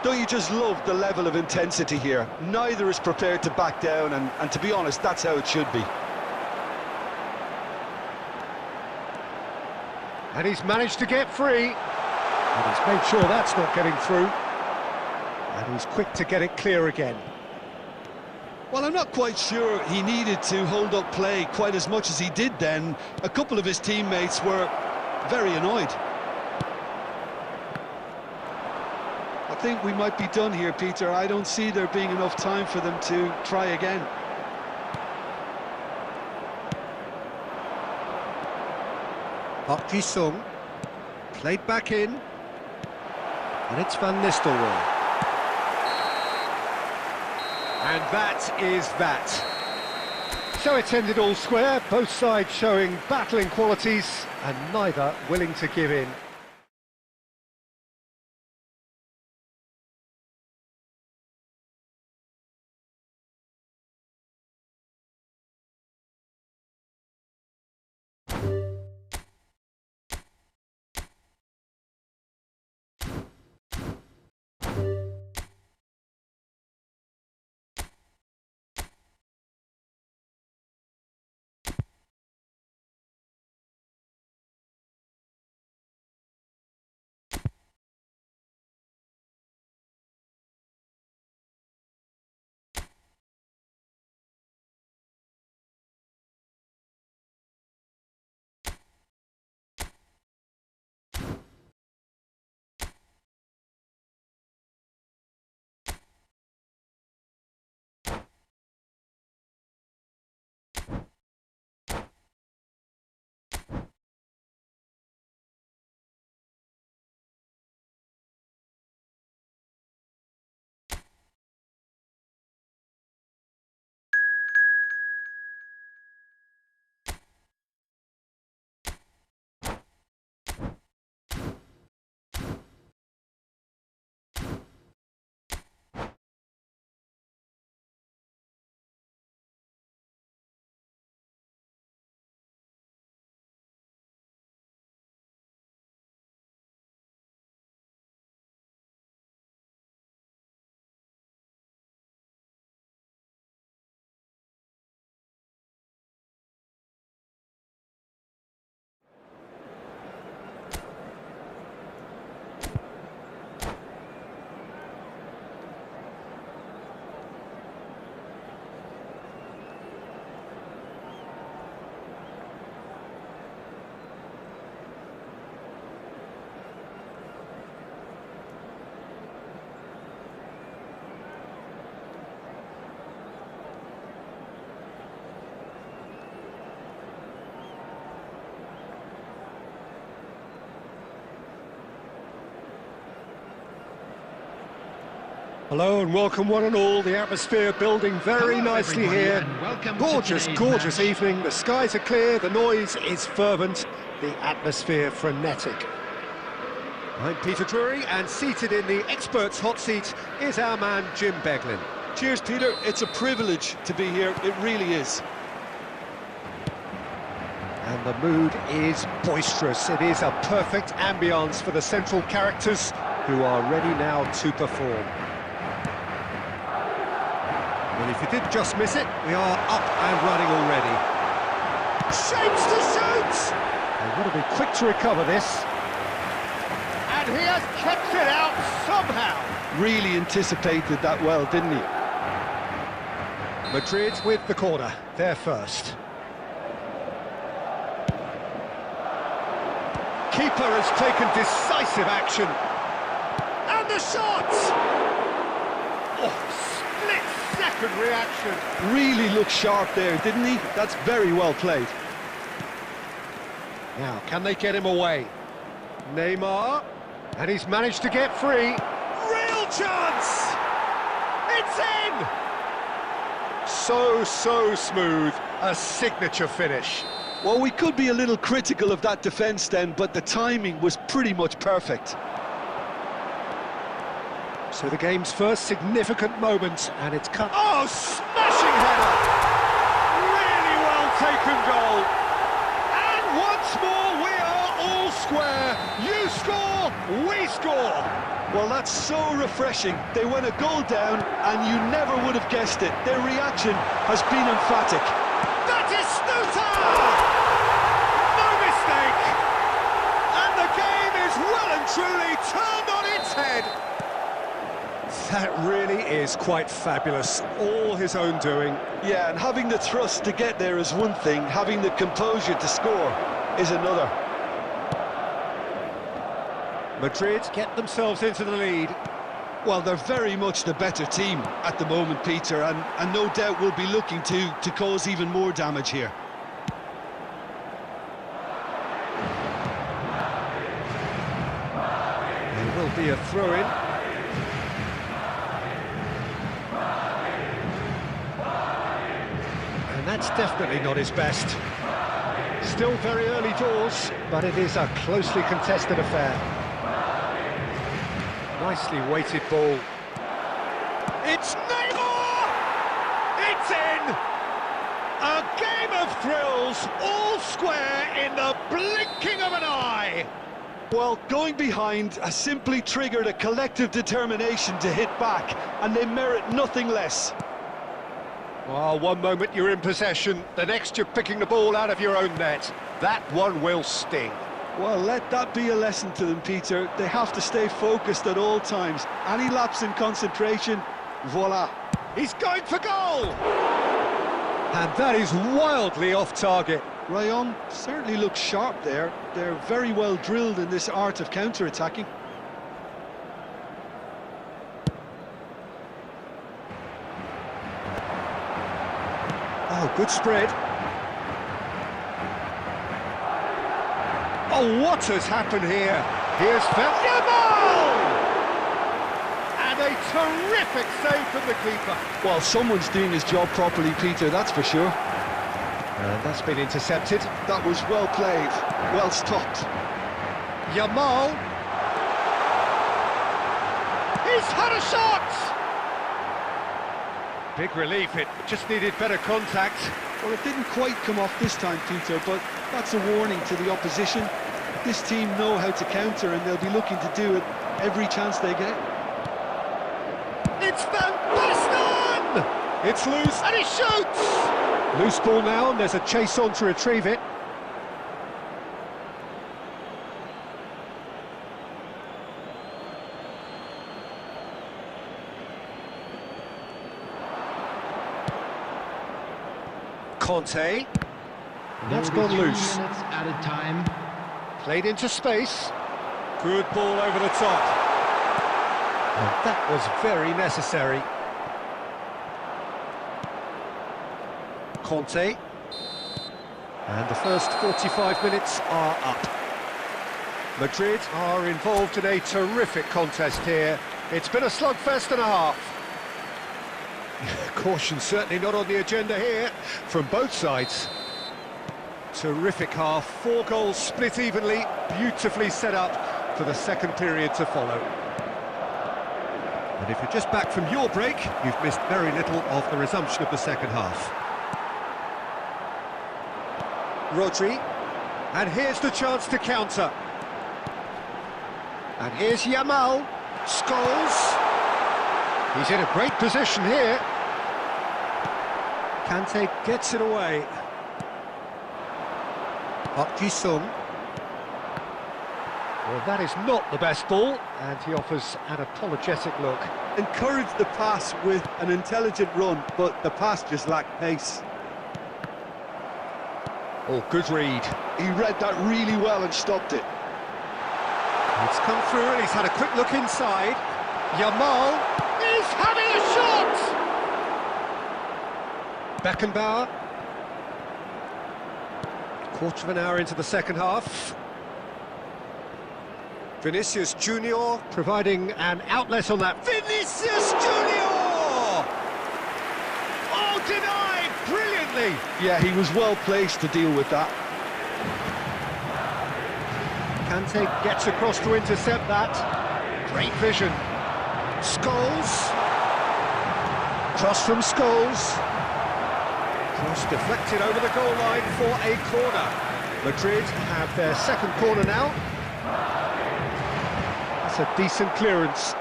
Speaker 2: Don't you just love the level of intensity here? Neither is prepared to back down, and to be honest, that's how it should be.
Speaker 1: And he's managed to get free. And he's made sure that's not getting through. And he's quick to get it clear again.
Speaker 2: Well, I'm not quite sure he needed to hold up play quite as much as he did then. A couple of his teammates were very annoyed. I think we might be done here, Peter. I don't see there being enough time for them to try again.
Speaker 1: Park Ji-sung, played back in, and it's Van Nistelrooy. And that is that. So it's ended all square, both sides showing battling qualities, and neither willing to give in. Hello and welcome one and all. The atmosphere building very nicely here. Gorgeous, gorgeous evening. The skies are clear, the noise is fervent, the atmosphere frenetic. I'm Peter Drury, and seated in the experts' hot seat is our man Jim Beglin.
Speaker 2: Cheers, Peter. It's a privilege to be here. It really is.
Speaker 1: And the mood is boisterous. It is a perfect ambience for the central characters who are ready now to perform. Well, if you did just miss it, we are up and running already. Shapes to shoot! They want to be quick to recover this. And he has kept it out somehow.
Speaker 2: Really anticipated that well, didn't he?
Speaker 1: Madrid with the corner, they're first. Keeper has taken decisive action. And the shot! Split-second reaction.
Speaker 2: Really looked sharp there, didn't he? That's very well played.
Speaker 1: Now, can they get him away? Neymar, and he's managed to get free. Real chance! It's in! So smooth, a signature finish.
Speaker 2: Well, we could be a little critical of that defence then, but the timing was pretty much perfect.
Speaker 1: So the game's first significant moment, and it's cut. Oh, smashing header! Really well taken goal. And once more, we are all square. You score, we score.
Speaker 2: Well, that's so refreshing. They went a goal down, and you never would have guessed it. Their reaction has been emphatic.
Speaker 1: That is Snuta! No mistake! truly turned on its head. That really is quite fabulous, all his own doing.
Speaker 2: Yeah, and having the thrust to get there is one thing, having the composure to score is another.
Speaker 1: Madrid get themselves into the lead.
Speaker 2: Well, they're very much the better team at the moment, Peter, and no doubt will be looking to cause even more damage here.
Speaker 1: There will be a throw-in. And that's definitely not his best. Still very early doors, but it is a closely contested affair. Nicely weighted ball. It's Neymar! It's in! A game of thrills, all square in the blinking of an eye!
Speaker 2: Well, going behind has simply triggered a collective determination to hit back, and they merit nothing less.
Speaker 1: Well, one moment you're in possession, the next you're picking the ball out of your own net. That one will sting.
Speaker 2: Well, let that be a lesson to them, Peter. They have to stay focused at all times. Any lapse in concentration, voila.
Speaker 1: He's going for goal! And that is wildly off target.
Speaker 2: Rayon certainly looks sharp there. They're very well drilled in this art of counter-attacking.
Speaker 1: Oh, good spread. Oh, what has happened here? Here's Yamal! And a terrific save from the keeper.
Speaker 2: Well, someone's doing his job properly, Peter, that's for sure.
Speaker 1: And that's been intercepted.
Speaker 2: That was well played, well stopped.
Speaker 1: Yamal. He's had a shot! Big relief, it just needed better contact.
Speaker 2: Well, it didn't quite come off this time, Peter, but that's a warning to the opposition. This team know how to counter, and they'll be looking to do it every chance they get.
Speaker 1: It's Van Basten! It's loose, and he shoots! Loose ball now, and there's a chase on to retrieve it. Conte. That's gone loose.
Speaker 3: 2 minutes at a time.
Speaker 1: Played into space. Good ball over the top. And that was very necessary. Conte. And the first 45 minutes are up. Madrid are involved in a terrific contest here. It's been a slugfest and a half. Caution certainly not on the agenda here from both sides. Terrific half, 4 goals split evenly, beautifully set up for the second period to follow. And if you're just back from your break, you've missed very little of the resumption of the second half. Rodri, and here's the chance to counter. And here's Yamal, Scholes. He's in a great position here. Kante gets it away. Ji-sung. Well, that is not the best ball, and he offers an apologetic look.
Speaker 2: Encouraged the pass with an intelligent run, but the pass just lacked pace.
Speaker 1: Oh, good read.
Speaker 2: He read that really well and stopped it.
Speaker 1: It's come through, and he's had a quick look inside. Yamal is having a shot! Beckenbauer. Quarter of an hour into the second half. Vinicius Junior providing an outlet on that. Vinicius Junior! Oh, denied brilliantly!
Speaker 2: Yeah, he was well placed to deal with that.
Speaker 1: Kante gets across to intercept that. Great vision. Scholes. Cross from Scholes. Cross deflected over the goal line for a corner. Madrid have their second corner now. That's a decent clearance.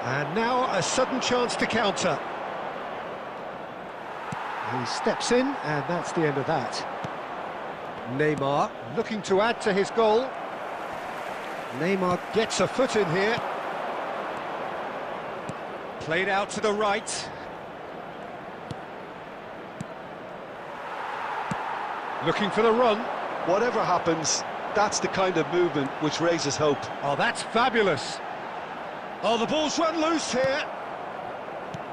Speaker 1: And now a sudden chance to counter. He steps in, and that's the end of that. Neymar looking to add to his goal. Neymar gets a foot in here. Played out to the right. Looking for the run.
Speaker 2: Whatever happens, that's the kind of movement which raises hope.
Speaker 1: Oh, that's fabulous. Oh, the ball's run loose here.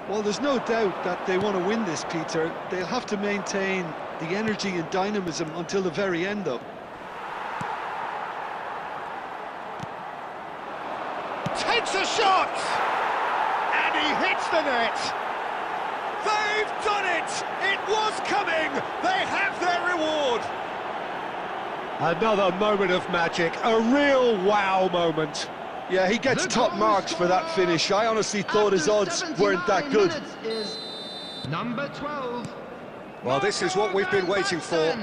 Speaker 2: Well, there's no doubt that they want to win this, Peter. They'll have to maintain the energy and dynamism until the very end, though.
Speaker 1: Takes a shot! And he hits the net. They've done it! It was coming! They have their reward! Another moment of magic, a real wow moment.
Speaker 2: Yeah, he gets top marks for that finish. I honestly thought his odds weren't that good.
Speaker 3: Is number 12.
Speaker 1: Well, this is what we've been waiting for.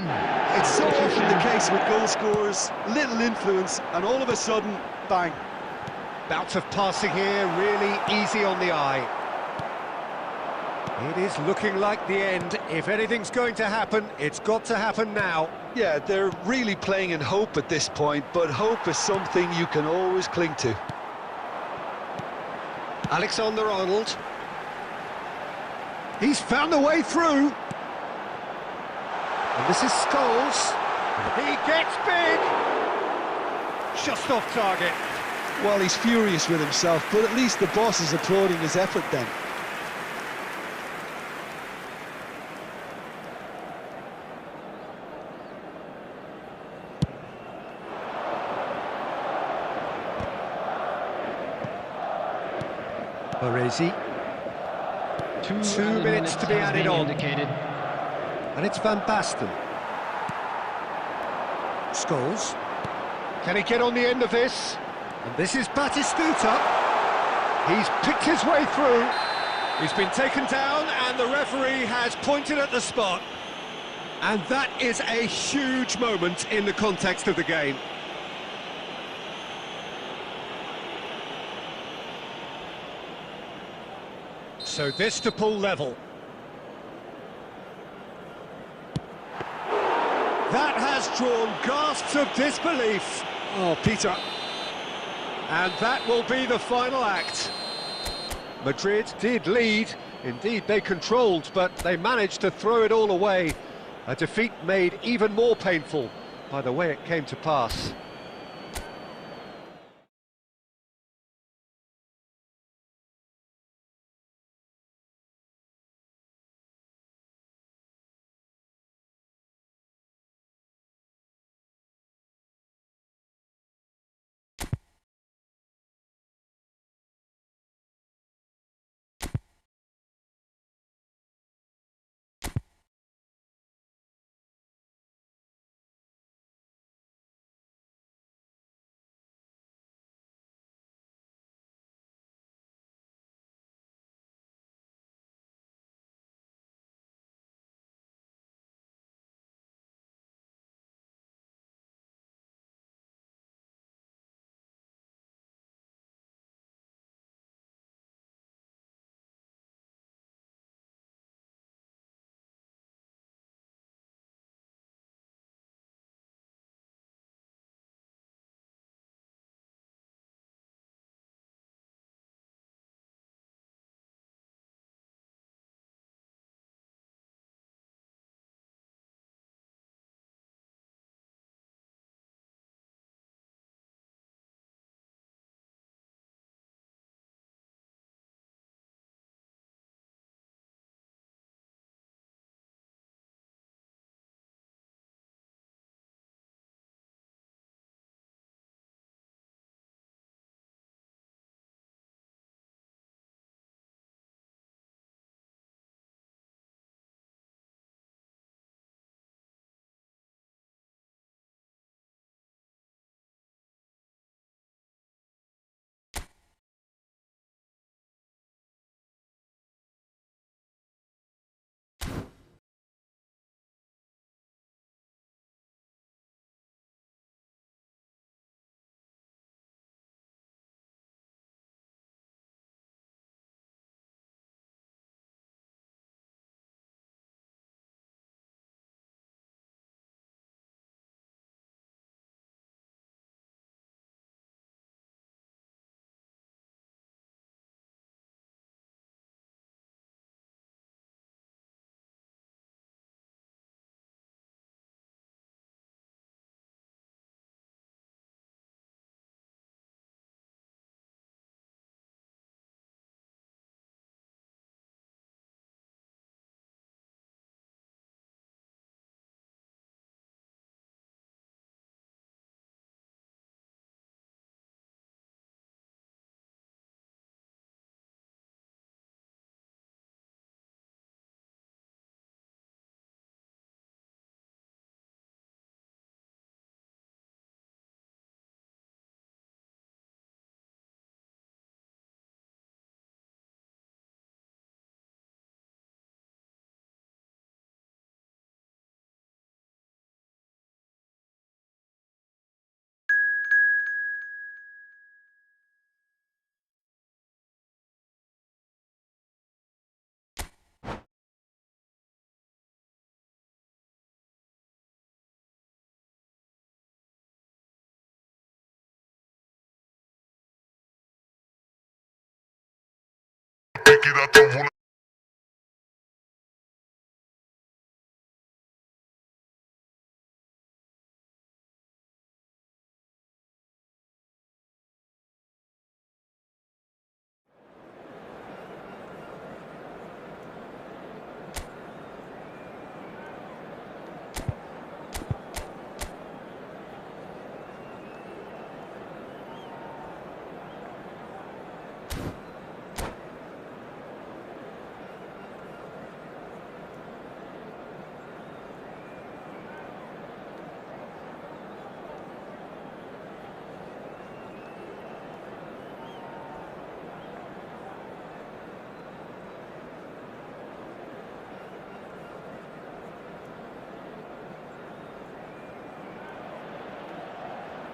Speaker 2: It's so often the case with goal scorers, little influence, and all of a sudden, bang.
Speaker 1: Bout of passing here, really easy on the eye. It is looking like the end. If anything's going to happen, it's got to happen now.
Speaker 2: Yeah, they're really playing in hope at this point, but hope is something you can always cling to.
Speaker 1: Alexander-Arnold. He's found a way through. And this is Scholes. He gets big. Just off target.
Speaker 2: Well, he's furious with himself, but at least the boss is applauding his effort then.
Speaker 1: Baresi. 2 minutes to be added on.
Speaker 3: Indicated.
Speaker 1: And it's Van Basten. Scholes. Can he get on the end of this? And this is Batistuta. He's picked his way through. He's been taken down and the referee has pointed at the spot. And that is a huge moment in the context of the game. So this to pull level. That has drawn gasps of disbelief. Oh, Peter. And that will be the final act. Madrid did lead. Indeed, they controlled, but they managed to throw it all away. A defeat made even more painful by the way it came to pass.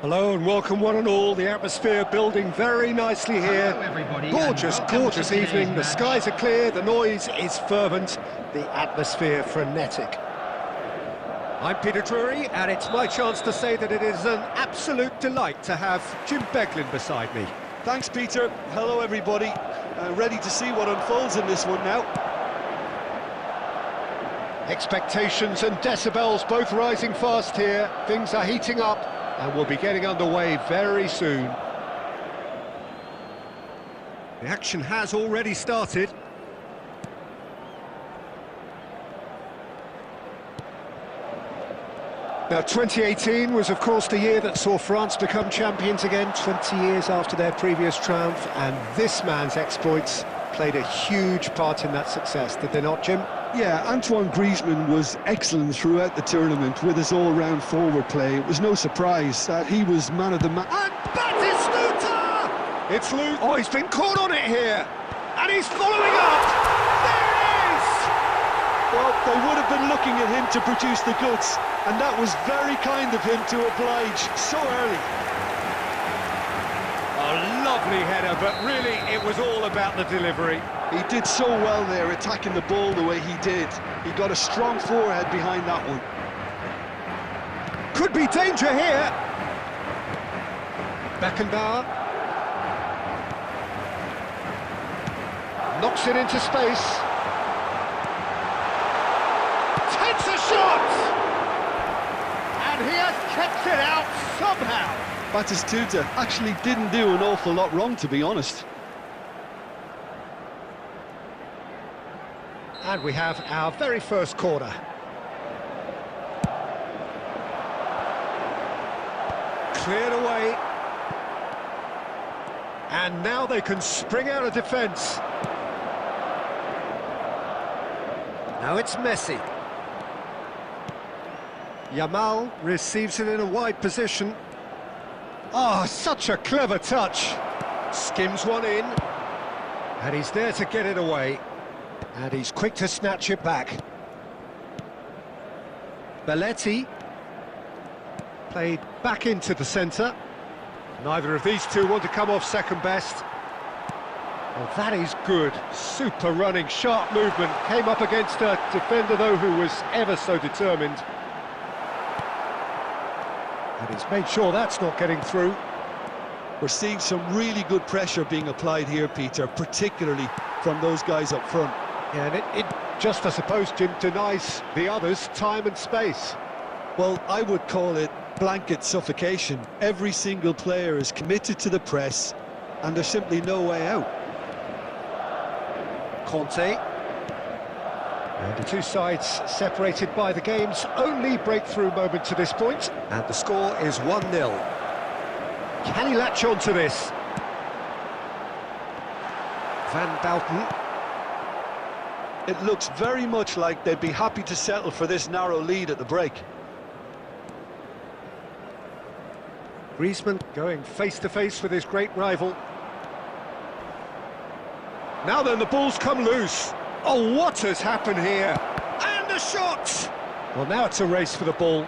Speaker 1: Hello and welcome one and all. The atmosphere building very nicely here.
Speaker 3: Hello, everybody,
Speaker 1: Gorgeous,
Speaker 3: and welcome
Speaker 1: gorgeous
Speaker 3: to today's
Speaker 1: evening. The
Speaker 3: match.
Speaker 1: skies are clear, the noise is fervent, the atmosphere frenetic. I'm Peter Drury, and it's my chance to say that it is an absolute delight to have Jim Beglin beside me.
Speaker 2: Thanks, Peter. Hello, everybody. Ready to see what unfolds in this one now.
Speaker 1: Expectations and decibels both rising fast here. Things are heating up, and we'll be getting underway very soon. The action has already started. Now, 2018 was, of course, the year that saw France become champions again, 20 years after their previous triumph, and this man's exploits played a huge part in that success, did they not, Jim?
Speaker 2: Yeah, Antoine Griezmann was excellent throughout the tournament with his all-round forward play. It was no surprise that he was man of the match.
Speaker 1: And Batistuta! It's Luke. Oh, he's been caught on it here. And he's following up. There it is!
Speaker 2: Well, they would have been looking at him to produce the goods, and that was very kind of him to oblige so early.
Speaker 1: A lovely header, but really it was all about the delivery.
Speaker 2: He did so well there, attacking the ball the way he did. He got a strong forehead behind that one.
Speaker 1: Could be danger here. Beckenbauer. Knocks it into space. Takes a shot! And he has kept it out somehow.
Speaker 2: Batistuta actually didn't do an awful lot wrong, to be honest.
Speaker 1: And we have our very first corner. Cleared away. And now they can spring out of defence. Now it's Messi. Yamal receives it in a wide position. Oh, such a clever touch. Skims one in. And he's there to get it away. And he's quick to snatch it back. Belletti. Played back into the centre. Neither of these two want to come off second best. Well, that is good. Super running, sharp movement. Came up against a defender, though, who was ever so determined. And he's made sure that's not getting through.
Speaker 2: We're seeing some really good pressure being applied here, Peter, particularly from those guys up front.
Speaker 1: Yeah, and it just, I suppose, Jim, denies the others time and space.
Speaker 2: Well, I would call it blanket suffocation. Every single player is committed to the press, and there's simply no way out.
Speaker 1: Conte. And the two sides separated by the game's only breakthrough moment to this point. And the score is 1-0. Can he latch on to this? Van Dalton.
Speaker 2: It looks very much like they'd be happy to settle for this narrow lead at the break.
Speaker 1: Griezmann going face-to-face with his great rival. Now then, the ball's come loose. Oh, what has happened here? And a shot! Well, now it's a race for the ball.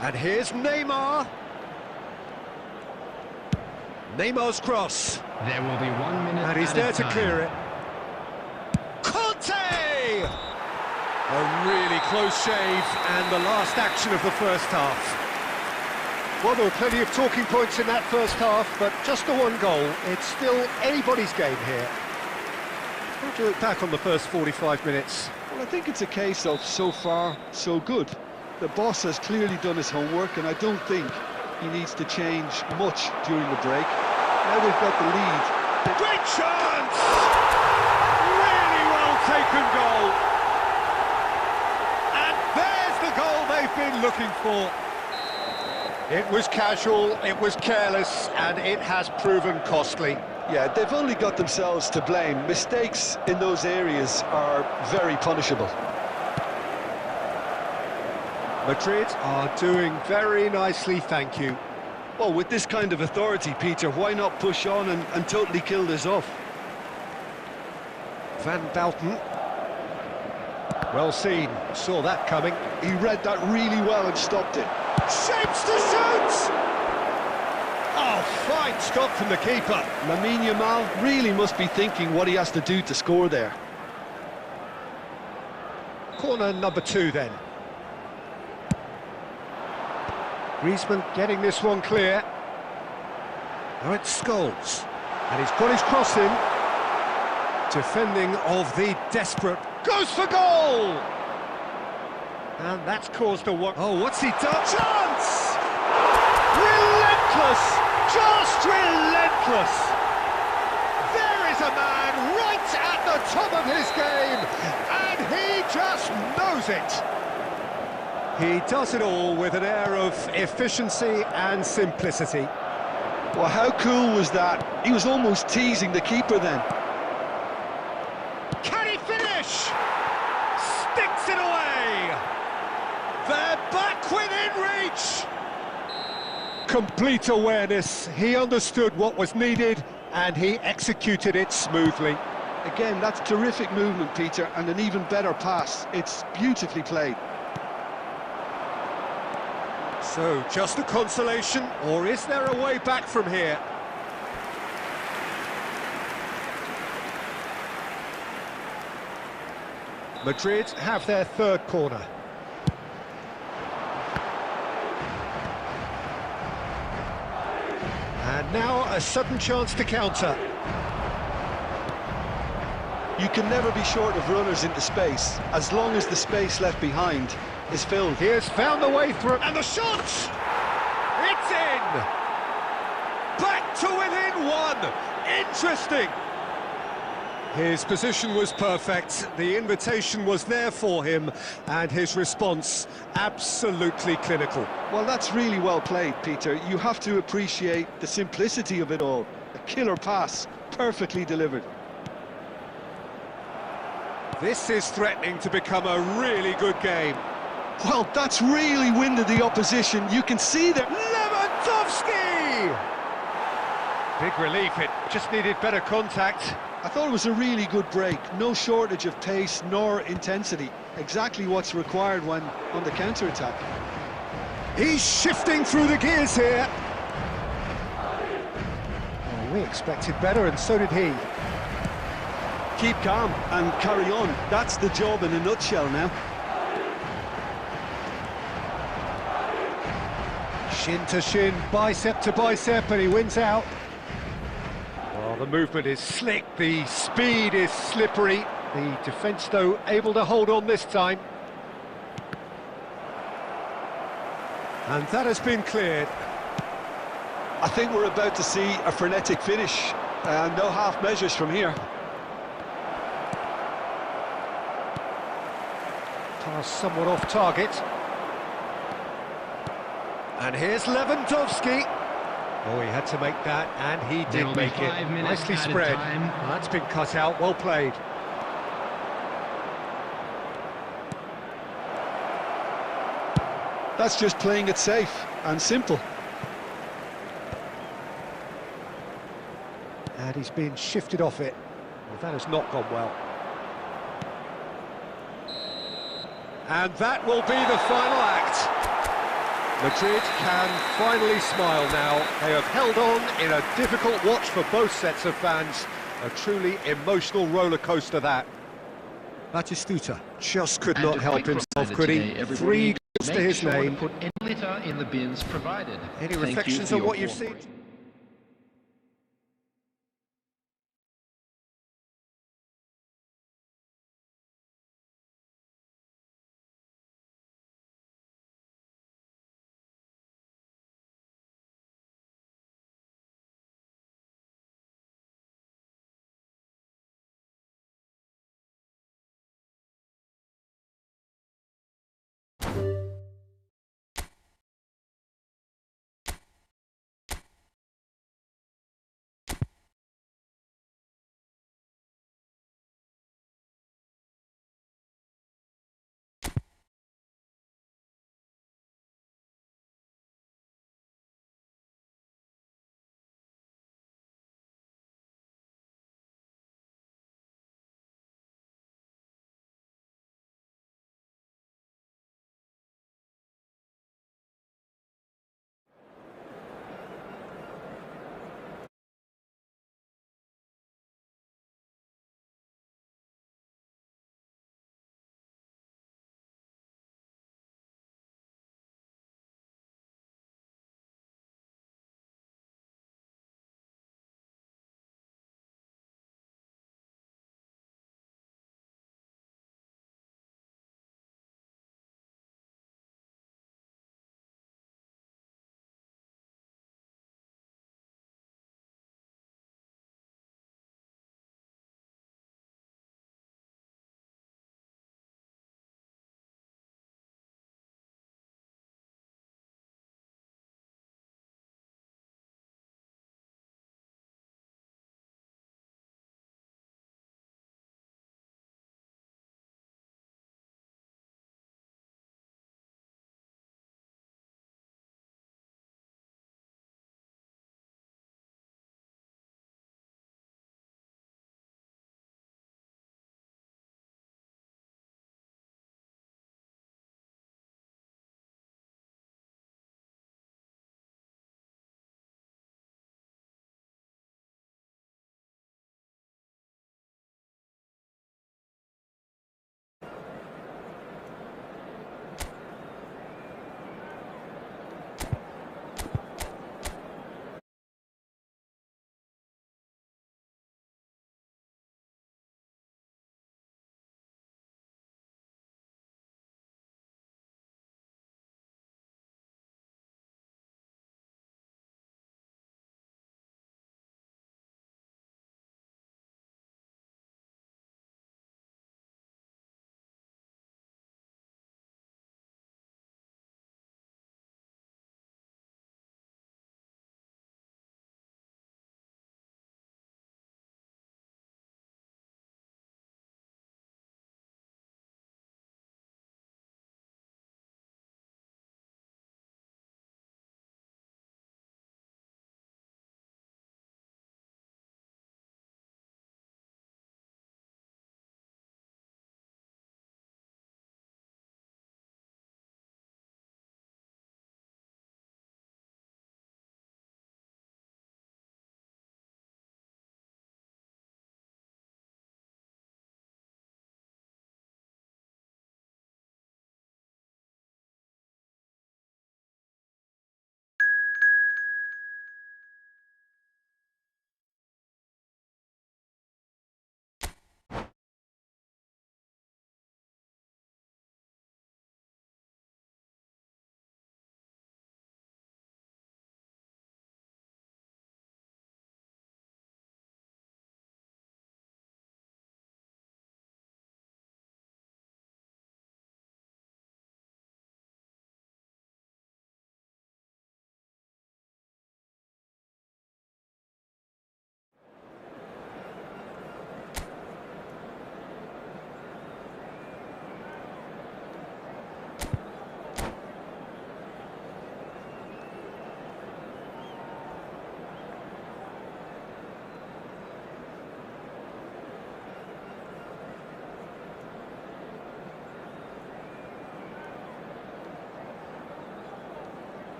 Speaker 1: And here's Neymar. Neymar's cross.
Speaker 3: There will be 1 minute.
Speaker 1: And he's there to clear it. Conte! A really close shave, and the last action of the first half. Well, there were plenty of talking points in that first half, but just the one goal. It's still anybody's game here. How do you look back on the first 45 minutes?
Speaker 2: Well, I think it's a case of so far, so good. The boss has clearly done his homework, and I don't think he needs to change much during the break. Now they've got the lead.
Speaker 1: Great chance! Really well taken goal. And there's the goal they've been looking for. It was casual, it was careless, and it has proven costly.
Speaker 2: Yeah, they've only got themselves to blame. Mistakes in those areas are very punishable.
Speaker 1: Madrid are doing very nicely, thank you.
Speaker 2: Well, with this kind of authority, Peter, why not push on and totally kill this off?
Speaker 1: Van Belten. Well seen, saw that coming.
Speaker 2: He read that really well and stopped it.
Speaker 1: Shapes to shoot! Oh, fine stop from the keeper.
Speaker 2: Lamine Yamal really must be thinking what he has to do to score there.
Speaker 1: Corner number 2 then. Griezmann getting this one clear. Now it's Scholes. And he's got his cross in. Defending of the desperate. Goes for goal! And that's caused a one. Oh, what's he done? Chance! Relentless! Just relentless! There is a man right at the top of his game, and he just knows it. He does it all with an air of efficiency and simplicity.
Speaker 2: Well, how cool was that? He was almost teasing the keeper then.
Speaker 1: Can he finish? Sticks it away! They're back within reach! Complete awareness. He understood what was needed and he executed it smoothly.
Speaker 2: Again, that's terrific movement, Peter, and an even better pass. It's beautifully played.
Speaker 1: So, just a consolation, or is there a way back from here? Madrid have their third corner. And now a sudden chance to counter.
Speaker 2: You can never be short of runners into space, as long as the space left behind is filled.
Speaker 1: He has found the way through, and the shot! It's in! Back to within one! Interesting! His position was perfect, the invitation was there for him, and his response absolutely clinical.
Speaker 2: Well, that's really well played, Peter. You have to appreciate the simplicity of it all. A killer pass, perfectly delivered.
Speaker 1: This is threatening to become a really good game.
Speaker 2: Well, that's really winded the opposition. You can see that.
Speaker 1: Lewandowski! Big relief, it just needed better contact.
Speaker 2: I thought it was a really good break. No shortage of pace nor intensity. Exactly what's required when on the counter-attack.
Speaker 1: He's shifting through the gears here. Oh, we expected better, and so did he.
Speaker 2: Keep calm and carry on. That's the job in a nutshell now.
Speaker 1: Shin to shin, bicep to bicep, and he wins out. Well, the movement is slick, the speed is slippery. The defence, though, able to hold on this time. And that has been cleared.
Speaker 2: I think we're about to see a frenetic finish. No half measures from here.
Speaker 1: Pass somewhat off target. And here's Lewandowski. Oh, he had to make that, and he did make it. Nicely spread. Well, that's been cut out, well played.
Speaker 2: That's just playing it safe and simple.
Speaker 1: And he's been shifted off it. Well, that has not gone well. And that will be the final act. Madrid can finally smile now. They have held on in a difficult watch for both sets of fans. A truly emotional roller coaster that. Batistuta just could not help himself, could he? 3 to
Speaker 3: Make
Speaker 1: his
Speaker 3: sure
Speaker 1: name.
Speaker 3: to put any litter in the bins provided.
Speaker 1: Any
Speaker 3: Thank you
Speaker 1: reflections
Speaker 3: for
Speaker 1: on
Speaker 3: your
Speaker 1: what you've
Speaker 3: cooperation.
Speaker 1: seen?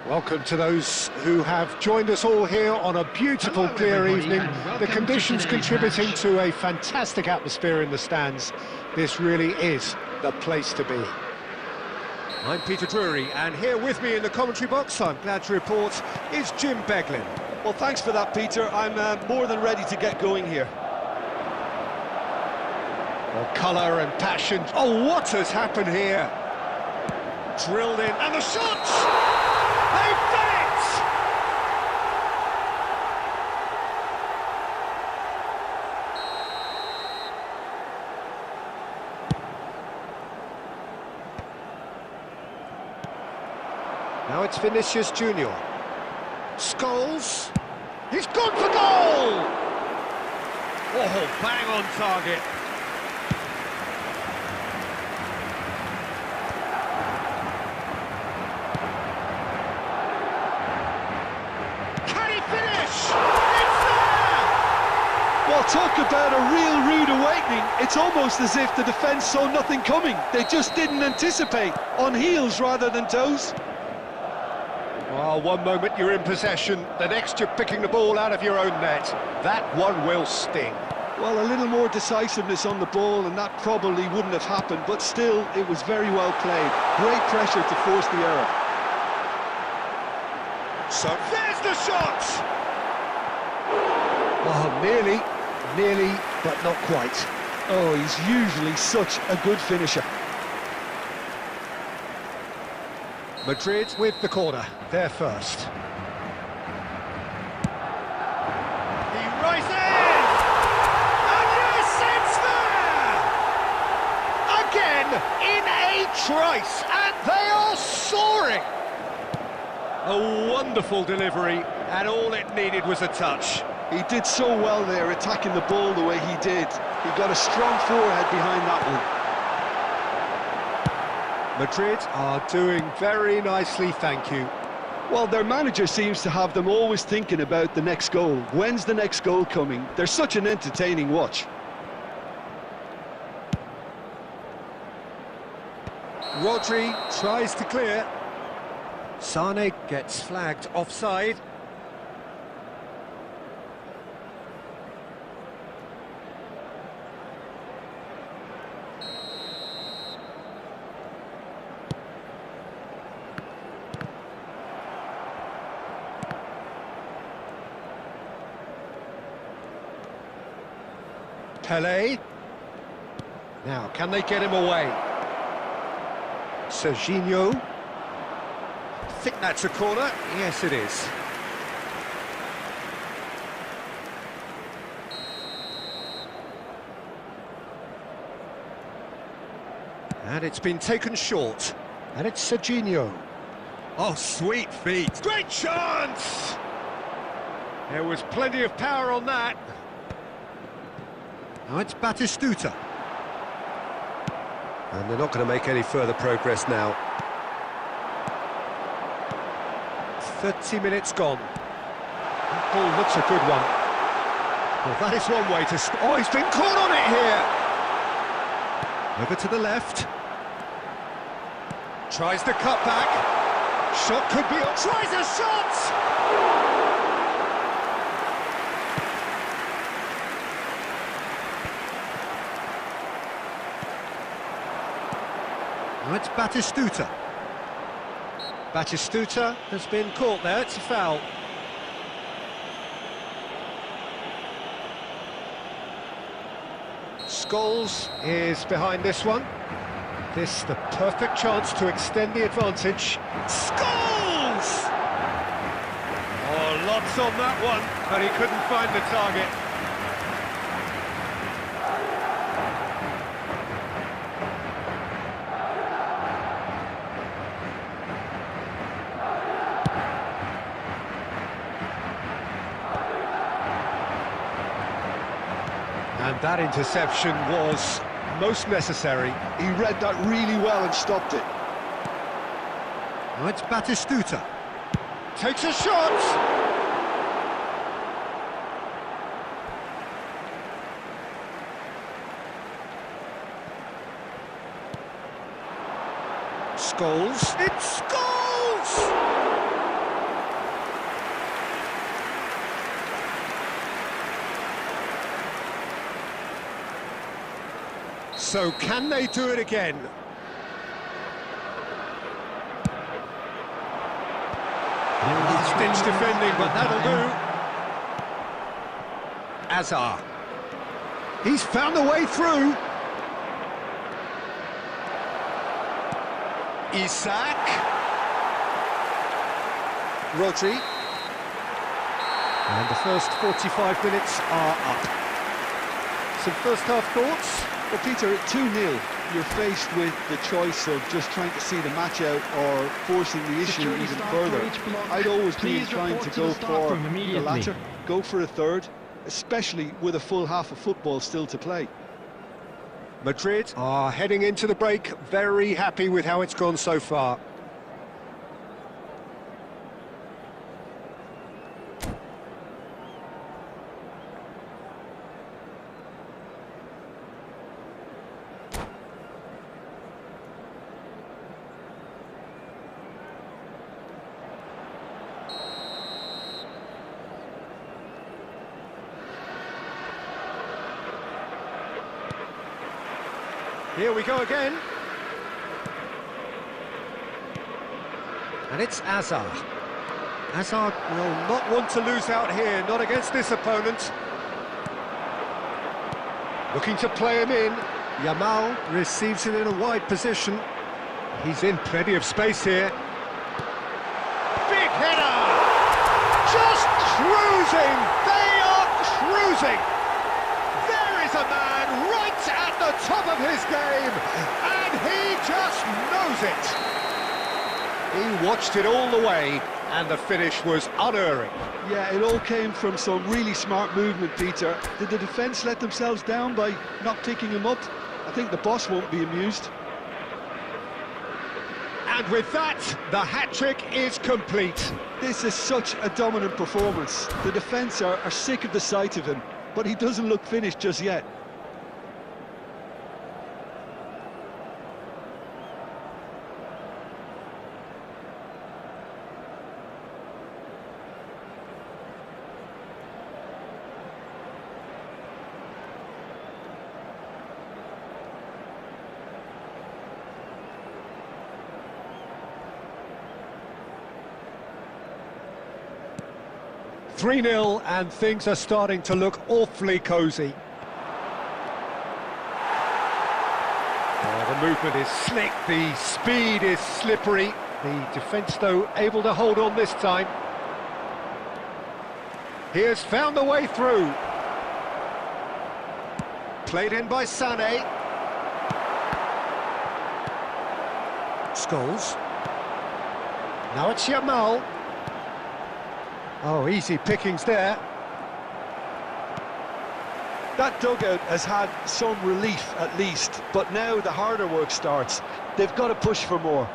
Speaker 1: Welcome to those who have joined us all here on a beautiful,
Speaker 3: Hello,
Speaker 1: clear
Speaker 3: everybody,
Speaker 1: evening.
Speaker 3: and welcome
Speaker 1: The
Speaker 3: to
Speaker 1: conditions
Speaker 3: today's
Speaker 1: contributing
Speaker 3: match.
Speaker 1: to a fantastic atmosphere in the stands. This really is the place to be. I'm Peter Drury, and here with me in the commentary box, I'm glad to report, is Jim Beglin.
Speaker 2: Well, thanks for that, Peter. I'm more than ready to get going here.
Speaker 1: Oh, colour and passion. Oh, what has happened here? Drilled in, and the shots! They've done it! Now it's Vinicius Junior. Scholes. He's gone for goal! Oh, bang on target.
Speaker 2: Well, talk about a real rude awakening. It's almost as if the defence saw nothing coming. They just didn't anticipate. On heels rather than toes.
Speaker 1: Well, one moment you're in possession, the next you're picking the ball out of your own net. That one will sting.
Speaker 2: Well, a little more decisiveness on the ball and that probably wouldn't have happened, but still, it was very well played. Great pressure to force the error.
Speaker 1: So there's the shot! Oh, nearly, but not quite.
Speaker 2: Oh, he's usually such a good finisher.
Speaker 1: Madrid with the corner, they're first. He rises! And yes, it's there! Again, in a trice, and they are soaring! A wonderful delivery, and all it needed was a touch.
Speaker 2: He did so well there, attacking the ball the way he did. He got a strong forehead behind that one.
Speaker 1: Madrid are doing very nicely, thank you.
Speaker 2: Well, their manager seems to have them always thinking about the next goal. When's the next goal coming? They're such an entertaining watch.
Speaker 1: Rodri tries to clear. Sane gets flagged offside. Pelé. Now, can they get him away? Serginho. I think that's a corner. Yes, it is. And it's been taken short. And it's Serginho. Oh, sweet feet. Great chance! There was plenty of power on that. Now it's Batistuta. And they're not going to make any further progress now. 30 minutes gone. That ball looks a good one. Well, that is one way to... Oh, he's been caught on it here! Over to the left. Tries the cut back. Shot could be... Tries a shot! Now it's Batistuta. Batistuta has been caught there, it's a foul. Scholes is behind this one. This the perfect chance to extend the advantage. Scholes! Oh, lots on that one, but he couldn't find the target. And that interception was most necessary.
Speaker 2: He read that really well and stopped it.
Speaker 1: Now it's Batistuta. Takes a shot! Scholes. It's Scholes! So can they do it again? Last-ditch defending, but that'll do. Azar. He's found a way through. Isak. Rodri. And the first 45 minutes are up. Some first-half thoughts?
Speaker 2: Well, Peter, 2-0. You're faced with the choice of just trying to see the match out or forcing the issue
Speaker 3: Security
Speaker 2: even
Speaker 3: staff
Speaker 2: further.
Speaker 3: for each block.
Speaker 2: I'd always be
Speaker 3: Please
Speaker 2: inclined
Speaker 3: report
Speaker 2: to
Speaker 3: to
Speaker 2: go
Speaker 3: the staff
Speaker 2: for
Speaker 3: room
Speaker 2: the
Speaker 3: immediately.
Speaker 2: latter, go for a third, especially with a full half of football still to play.
Speaker 1: Madrid are heading into the break, very happy with how it's gone so far. Here we go again. And it's Azar. Azar will not want to lose out here, not against this opponent. Looking to play him in. Yamal receives it in a wide position. He's in plenty of space here. Big header! Just cruising! They are cruising! There is a man right at the top of his game, and he just knows it. He watched it all the way, and the finish was unerring.
Speaker 2: Yeah, it all came from some really smart movement, Peter. Did the defence let themselves down by not picking him up? I think the boss won't be amused.
Speaker 1: And with that, the hat-trick is complete.
Speaker 2: This is such a dominant performance. The defence are sick of the sight of him, but he doesn't look finished just yet.
Speaker 1: Three 0 and things are starting to look awfully cosy. Oh, the movement is slick, the speed is slippery. The defence, though, able to hold on this time. He has found a way through. Played in by Sané. Scholes. Now it's Yamal. Oh, easy pickings there.
Speaker 2: That dugout has had some relief at least, but now the harder work starts. They've got to push for more.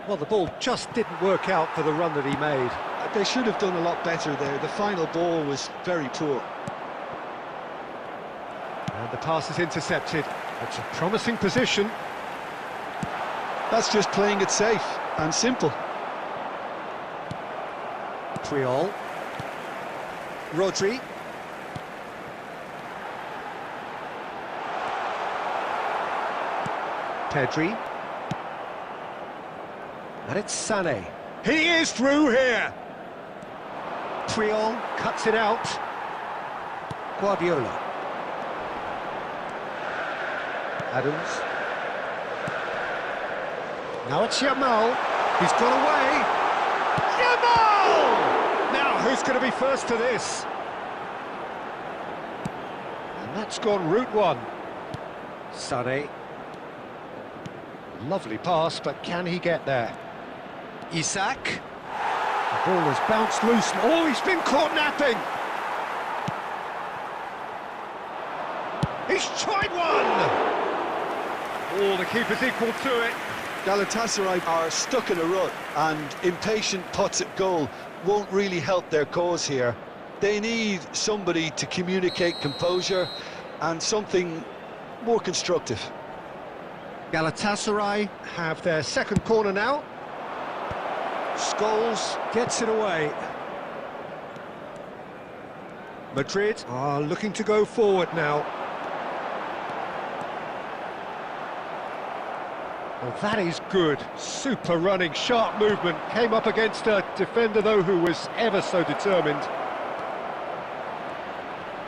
Speaker 1: Well, the ball just didn't work out for the run that he made.
Speaker 2: They should have done a lot better there. The final ball was very poor.
Speaker 1: And the pass is intercepted. It's a promising position.
Speaker 2: That's just playing it safe and simple.
Speaker 1: Puyol. Rodri. Pedri. And it's Sané. He is through here! Puyol cuts it out. Guardiola. Adams. Now it's Yamal. He's got away. Yamal! Now, who's going to be first to this? And that's gone route one. Sané. Lovely pass, but can he get there? Isak. The ball has bounced loose. Oh, he's been caught napping. He's tried one! Oh, the keeper's equal to it.
Speaker 2: Galatasaray are stuck in a rut, and impatient putts at goal won't really help their cause here. They need somebody to communicate composure and something more constructive.
Speaker 1: Galatasaray have their second corner now. Scholes gets it away. Madrid are looking to go forward now. Well, that is good. Super running, sharp movement. Came up against a defender, though, who was ever so determined.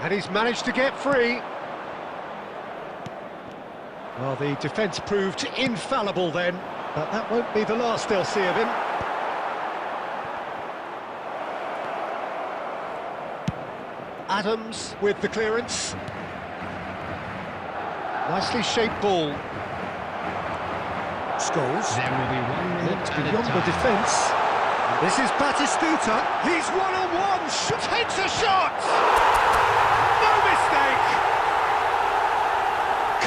Speaker 1: And he's managed to get free. Well, the defence proved infallible then, but that won't be the last they'll see of him. Adams with the clearance. Nicely shaped ball. Scholes.
Speaker 3: There will be 1 minute
Speaker 1: Looked
Speaker 3: added
Speaker 1: beyond the
Speaker 3: time.
Speaker 1: defence. This is Batistuta. He's one-on-one. Takes a shot. No mistake.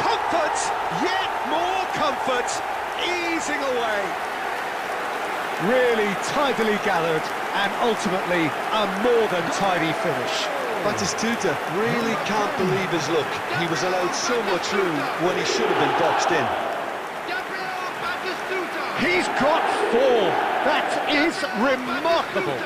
Speaker 1: Comfort, yet more comfort. Easing away. Really tidily gathered, and ultimately a more than tidy finish.
Speaker 2: Batistuta really can't believe his luck. He was allowed so much room when he should have been boxed in.
Speaker 1: He's got 4. That is remarkable.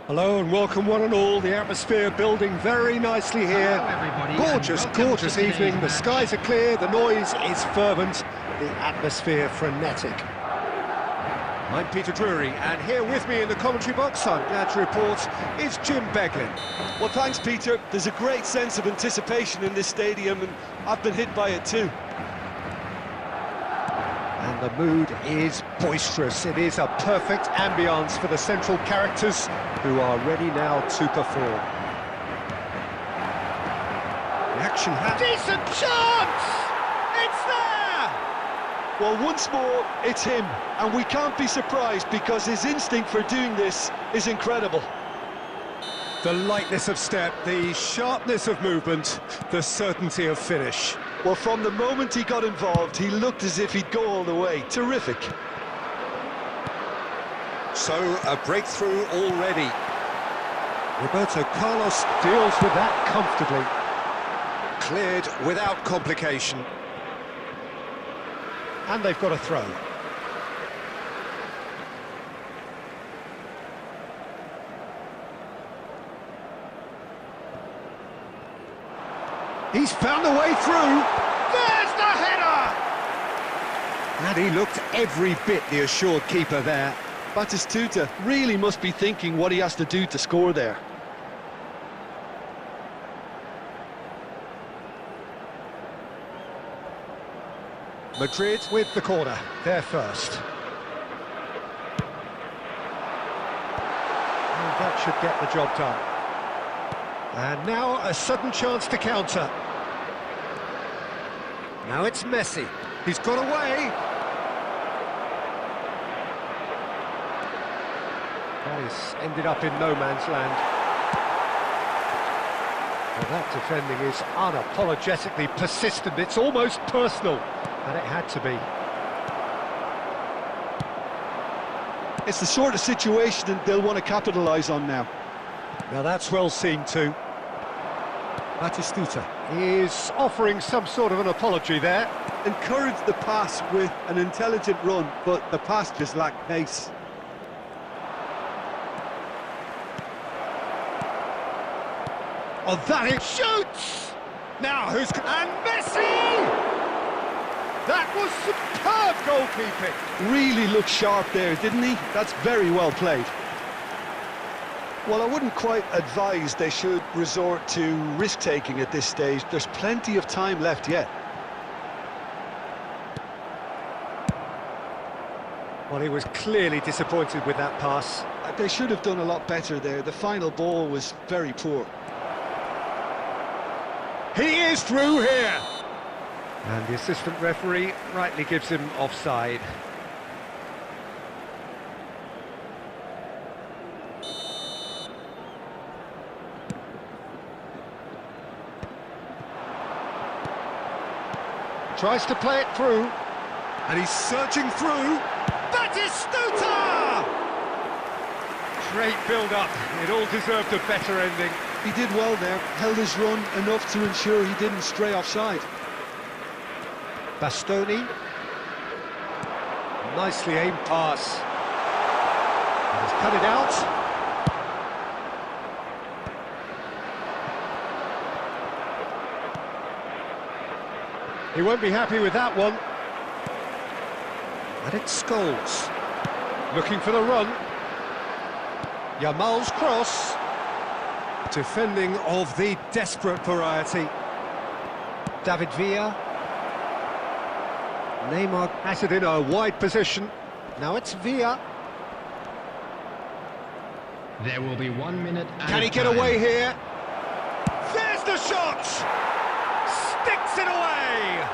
Speaker 1: Hello and welcome one and all. The atmosphere building very nicely here.
Speaker 3: Hello, everybody,
Speaker 1: Gorgeous,
Speaker 3: and welcome
Speaker 1: gorgeous
Speaker 3: to today's
Speaker 1: evening. The
Speaker 3: match.
Speaker 1: skies are clear, the noise is fervent, the atmosphere frenetic. I'm Peter Drury, and here with me in the commentary box, I'm glad to report, is Jim Beglin.
Speaker 2: Well, thanks, Peter. There's a great sense of anticipation in this stadium, and I've been hit by it too.
Speaker 1: And the mood is boisterous. It is a perfect ambience for the central characters who are ready now to perform. The action has... Decent chance! It's there!
Speaker 2: Well, once more, it's him, and we can't be surprised because his instinct for doing this is incredible.
Speaker 1: The lightness of step, the sharpness of movement, the certainty of finish.
Speaker 2: Well, from the moment he got involved, he looked as if he'd go all the way. Terrific.
Speaker 1: So, a breakthrough already. Roberto Carlos deals with that comfortably. Cleared without complication. And they've got a throw. He's found a way through. There's the header! And he looked every bit the assured keeper there.
Speaker 2: Batistuta really must be thinking what he has to do to score there.
Speaker 1: Madrid with the corner, they're first. And that should get the job done. And now a sudden chance to counter. Now it's Messi. He's got away. That has ended up in no man's land. Well, that defending is unapologetically persistent. It's almost personal, and it had to be.
Speaker 2: It's the sort of situation that they'll want to capitalise on now.
Speaker 1: Now that's well seen too. Batistuta is offering some sort of an apology there.
Speaker 2: Encouraged the pass with an intelligent run, but the pass just lacked pace.
Speaker 1: Oh, that it shoots! Now who's... and Messi! That was superb goalkeeping!
Speaker 2: Really looked sharp there, didn't he? That's very well played. Well, I wouldn't quite advise they should resort to risk-taking at this stage. There's plenty of time left yet.
Speaker 1: Well, he was clearly disappointed with that pass.
Speaker 2: They should have done a lot better there. The final ball was very poor.
Speaker 1: He is through here! And the assistant referee rightly gives him offside. Tries to play it through, and he's searching through. Batistuta! Great build-up. It all deserved a better ending.
Speaker 2: He did well there, held his run enough to ensure he didn't stray offside.
Speaker 1: Bastoni. Nicely aimed pass. And he's cut it out. He won't be happy with that one. And it's Scholes. Looking for the run. Yamal's cross. Defending of the desperate variety. David Villa. Neymar has it in a wide position. Now it's Villa.
Speaker 3: There will be 1 minute.
Speaker 1: Can he get away here? There's the shot! Sticks it away!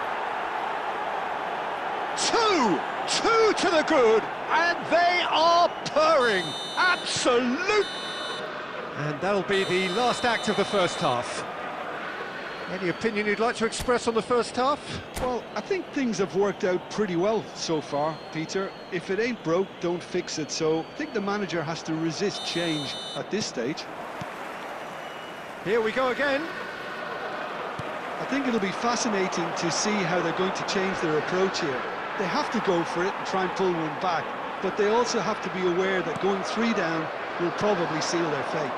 Speaker 1: Two to the good, and they are purring. Absolute! And that'll be the last act of the first half. Any opinion you'd like to express on the first half?
Speaker 2: Well, I think things have worked out pretty well so far, Peter. If it ain't broke, don't fix it. So I think the manager has to resist change at this stage.
Speaker 1: Here we go again.
Speaker 2: I think it'll be fascinating to see how they're going to change their approach here. They have to go for it and try and pull one back, but they also have to be aware that going 3 down will probably seal their fate.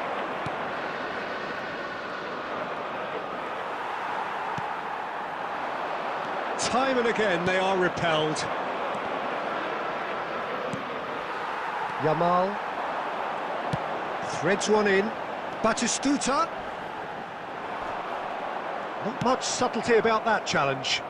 Speaker 1: Time and again they are repelled. Yamal threads one in. Batistuta. Not much subtlety about that challenge.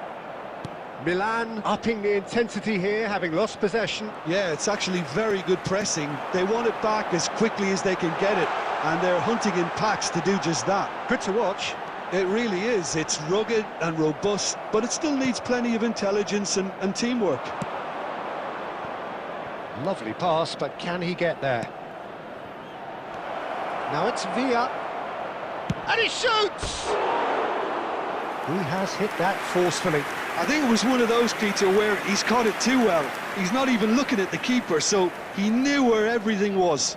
Speaker 1: Milan upping the intensity here, having lost possession.
Speaker 2: Yeah, it's actually very good pressing. They want it back as quickly as they can get it, and they're hunting in packs to do just that.
Speaker 1: Good to watch.
Speaker 2: It really is. It's rugged and robust, but it still needs plenty of intelligence and teamwork.
Speaker 1: Lovely pass, but can he get there? Now it's Villa. And he shoots! He has hit that forcefully.
Speaker 2: I think it was one of those, Peter, where he's caught it too well. He's not even looking at the keeper, so he knew where everything was.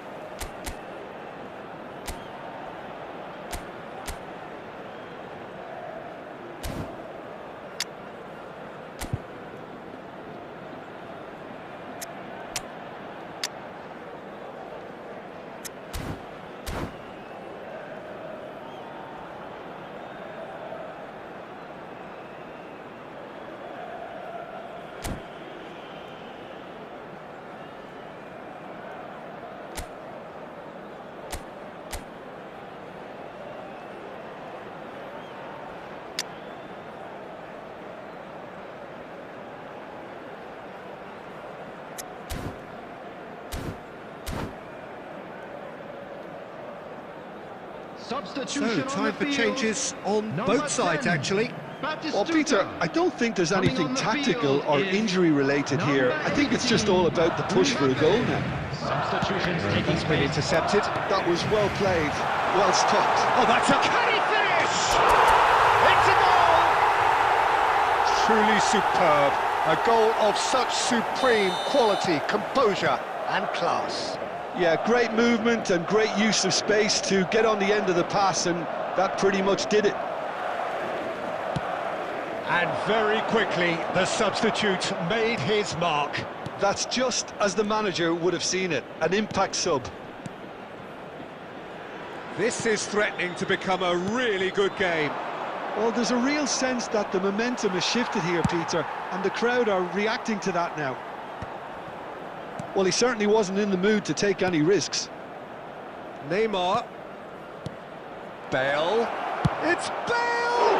Speaker 3: Substitution
Speaker 1: So, time
Speaker 3: on
Speaker 1: for
Speaker 3: the field.
Speaker 1: changes on
Speaker 3: Number
Speaker 1: both sides,
Speaker 3: 10.
Speaker 1: actually.
Speaker 2: Well, Peter, I don't think there's anything tactical or injury-related here. I think it's just all about the push for a goal now.
Speaker 3: Substitutions taking
Speaker 1: He's been
Speaker 3: place.
Speaker 1: intercepted.
Speaker 2: That was well played, well stopped.
Speaker 1: Oh, that's a... Can he finish? It's a goal! Truly superb. A goal of such supreme quality, composure and class.
Speaker 2: Yeah, great movement and great use of space to get on the end of the pass, and that pretty much did it.
Speaker 1: And very quickly, the substitute made his mark.
Speaker 2: That's just as the manager would have seen it, an impact sub.
Speaker 1: This is threatening to become a really good game.
Speaker 2: Well, there's a real sense that the momentum has shifted here, Peter, and the crowd are reacting to that now. Well, he certainly wasn't in the mood to take any risks.
Speaker 1: Neymar. Bale. It's Bale!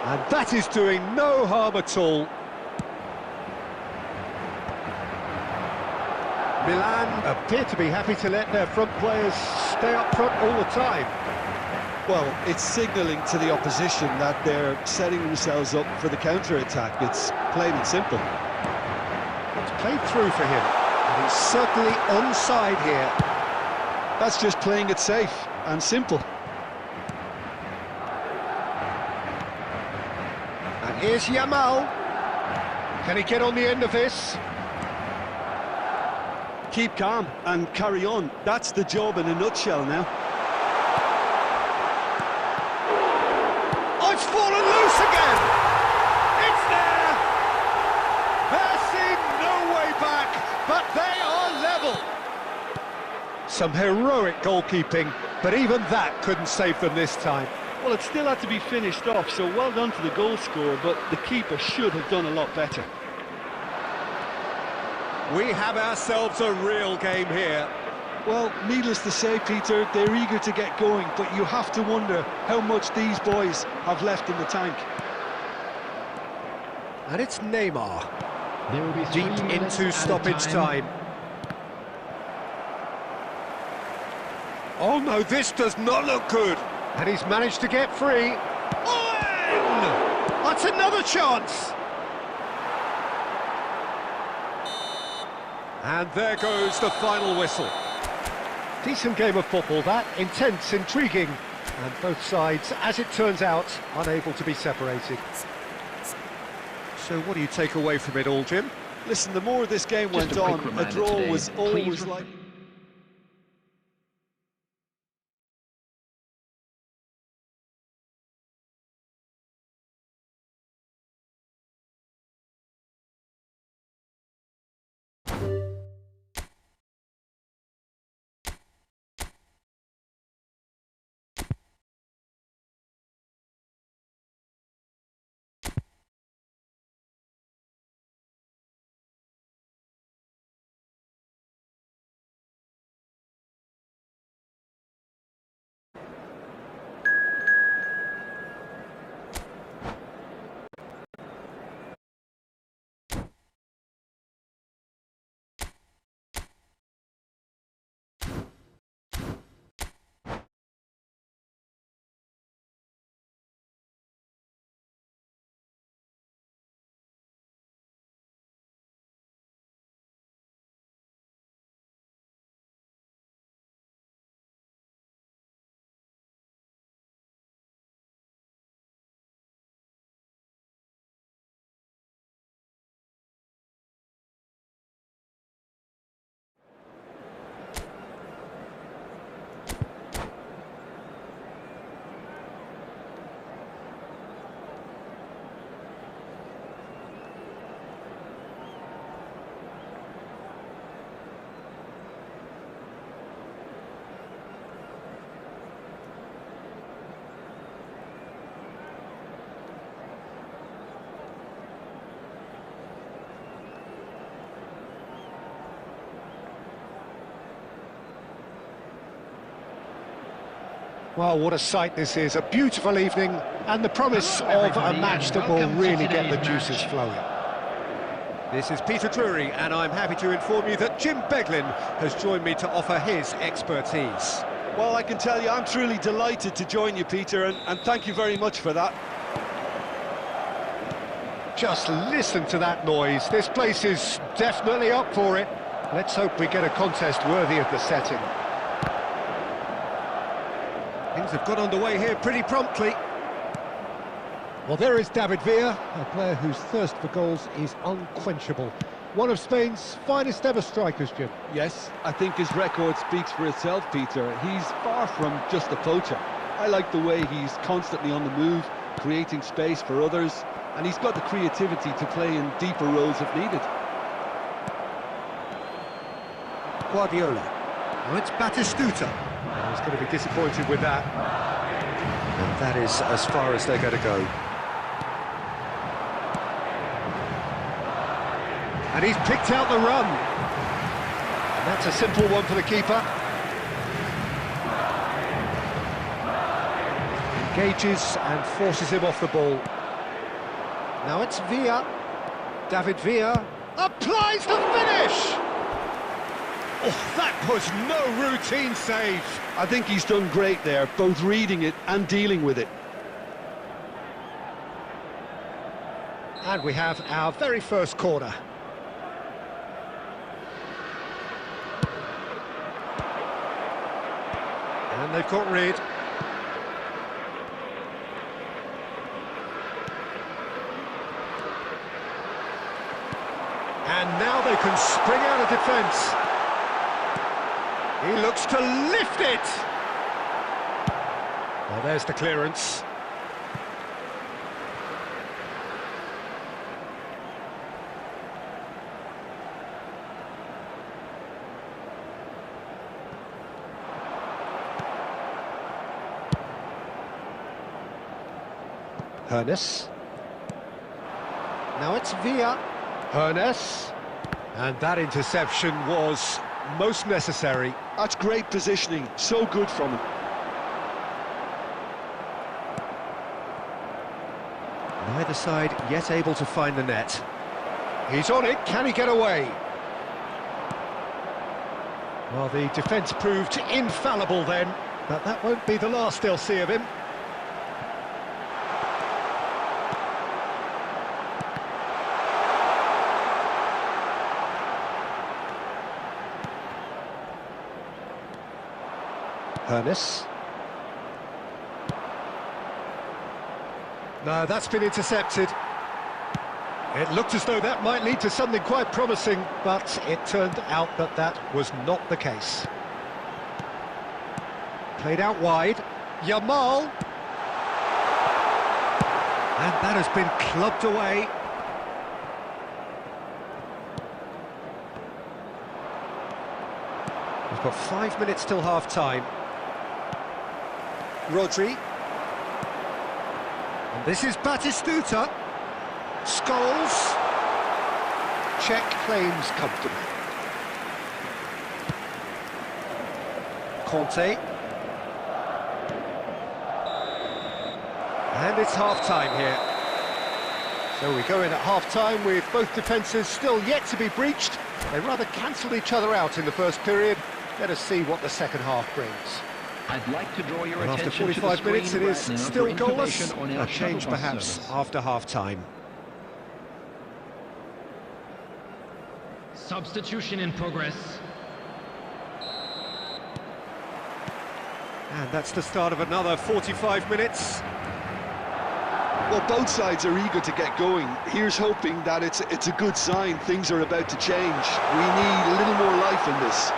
Speaker 1: And that is doing no harm at all. Milan appear to be happy to let their front players stay up front all the time.
Speaker 2: Well, it's signalling to the opposition that they're setting themselves up for the counter-attack. It's plain and simple.
Speaker 1: It's played through for him, and he's certainly onside here.
Speaker 2: That's just playing it safe and simple.
Speaker 1: And here's Yamal. Can he get on the end of this?
Speaker 2: Keep calm and carry on. That's the job in a nutshell now.
Speaker 1: Oh, it's fallen loose again! It's there! There seemed no way back, but they are level. Some heroic goalkeeping, but even that couldn't save them this time.
Speaker 2: Well, it still had to be finished off, so well done to the goal scorer, but the keeper should have done a lot better.
Speaker 1: We have ourselves a real game here.
Speaker 2: Well, needless to say, Peter, they're eager to get going, but you have to wonder how much these boys have left in the tank.
Speaker 1: And it's Neymar.
Speaker 3: There will be
Speaker 1: Deep
Speaker 3: 3 minutes
Speaker 1: into
Speaker 3: added
Speaker 1: stoppage time. Oh no, this does not look good. And he's managed to get free. Oh, in! That's another chance. And there goes the final whistle. Decent game of football that, intense, intriguing, and both sides, as it turns out, unable to be separated. So what do you take away from it all, Jim?
Speaker 2: Listen, the more this game
Speaker 3: Just
Speaker 2: went
Speaker 3: a quick
Speaker 2: on, a
Speaker 3: reminder
Speaker 2: draw
Speaker 3: today,
Speaker 2: was always like...
Speaker 1: Well, what a sight this is, a beautiful evening, and the promise of a match that will really get the juices flowing. This is Peter Drury, and I'm happy to inform you that Jim Beglin has joined me to offer his expertise.
Speaker 2: Well, I can tell you, I'm truly delighted to join you, Peter, and thank you very much for that.
Speaker 1: Just listen to that noise. This place is definitely up for it. Let's hope we get a contest worthy of the setting. Things have got underway here pretty promptly. Well, there is David Villa, a player whose thirst for goals is unquenchable. One of Spain's finest ever strikers, Jim.
Speaker 2: Yes, I think his record speaks for itself, Peter. He's far from just a poacher. I like the way he's constantly on the move, creating space for others, and he's got the creativity to play in deeper roles if needed.
Speaker 1: Guardiola. Now it's Batistuta. Oh, he's going to be disappointed with that. And that is as far as they're going to go. And he's picked out the run. And that's a simple one for the keeper. Engages and forces him off the ball. Now it's Villa. David Villa applies the finish! Oh, that was no routine save.
Speaker 2: I think he's done great there, both reading it and dealing with it.
Speaker 1: And we have our very first corner. And they've got rid. And now they can spring out of defence. He looks to lift it! Well, there's the clearance. Hernes. Now it's Villa. Hernes. And that interception was most necessary.
Speaker 2: That's great positioning, so good from him.
Speaker 1: Neither side yet able to find the net. He's on it, can he get away? Well, the defence proved infallible then, but that won't be the last they'll see of him. Hernes. No, that's been intercepted. It looked as though that might lead to something quite promising, but it turned out that that was not the case. Played out wide. Yamal. And that has been clubbed away. We've got 5 minutes till half-time. Rodri. And this is Batistuta. Scholes. Check claims comfortably. Conte. And it's half-time here. So we go in at half-time with both defences still yet to be breached. They rather cancelled each other out in the first period. Let us see what the second half brings.
Speaker 3: I'd like to draw your
Speaker 1: After
Speaker 3: attention
Speaker 1: 45
Speaker 3: to the
Speaker 1: minutes, it is
Speaker 3: screen right now
Speaker 1: still
Speaker 3: for
Speaker 1: goalless.
Speaker 3: information on our
Speaker 1: A change
Speaker 3: shuttle bus
Speaker 1: perhaps
Speaker 3: service.
Speaker 1: after half-time.
Speaker 3: Substitution in progress.
Speaker 1: And that's the start of another 45 minutes.
Speaker 2: Well, both sides are eager to get going. Here's hoping that it's a good sign. Things are about to change. We need a little more life in this.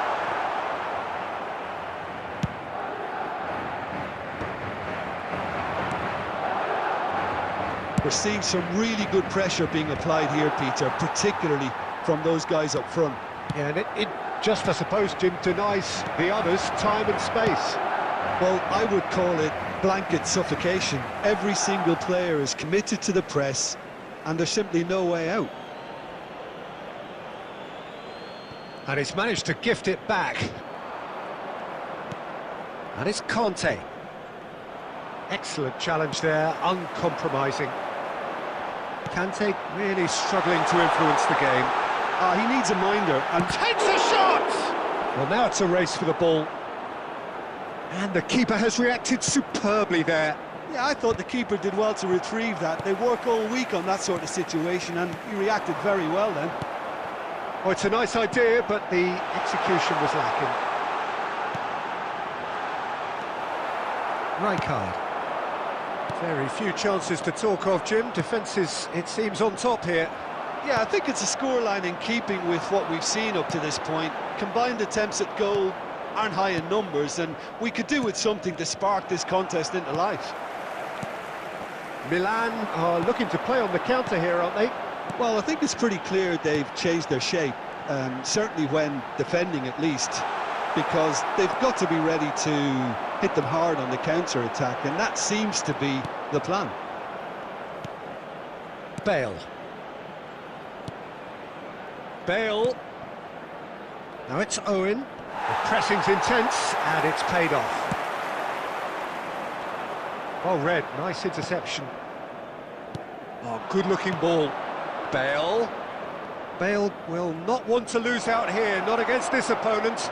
Speaker 2: We're seeing some really good pressure being applied here, Peter, particularly from those guys up front.
Speaker 1: Yeah, and it just, I suppose, Jim, denies the others time and space.
Speaker 2: Well, I would call it blanket suffocation. Every single player is committed to the press, and there's simply no way out.
Speaker 1: And he's managed to gift it back. And it's Conte. Excellent challenge there, uncompromising. Kante really struggling to influence the game.
Speaker 2: He needs a minder and
Speaker 1: Takes a shot! Well, now it's a race for the ball. And the keeper has reacted superbly there.
Speaker 2: Yeah, I thought the keeper did well to retrieve that. They work all week on that sort of situation, and he reacted very well then.
Speaker 1: Oh, it's a nice idea, but the execution was lacking. Rijkaard. Very few chances to talk of, Jim. Defence is, it seems, on top here.
Speaker 2: Yeah, I think it's a scoreline in keeping with what we've seen up to this point. Combined attempts at goal aren't high in numbers, and we could do with something to spark this contest into life.
Speaker 1: Milan are looking to play on the counter here, aren't they?
Speaker 2: Well, I think it's pretty clear they've changed their shape, certainly when defending at least, because they've got to be ready to hit them hard on the counter-attack, and that seems to be the plan.
Speaker 1: Bale. Bale. Now it's Owen. The pressing's intense, and it's paid off. Well read, nice interception. Oh, good-looking ball. Bale. Bale will not want to lose out here, not against this opponent.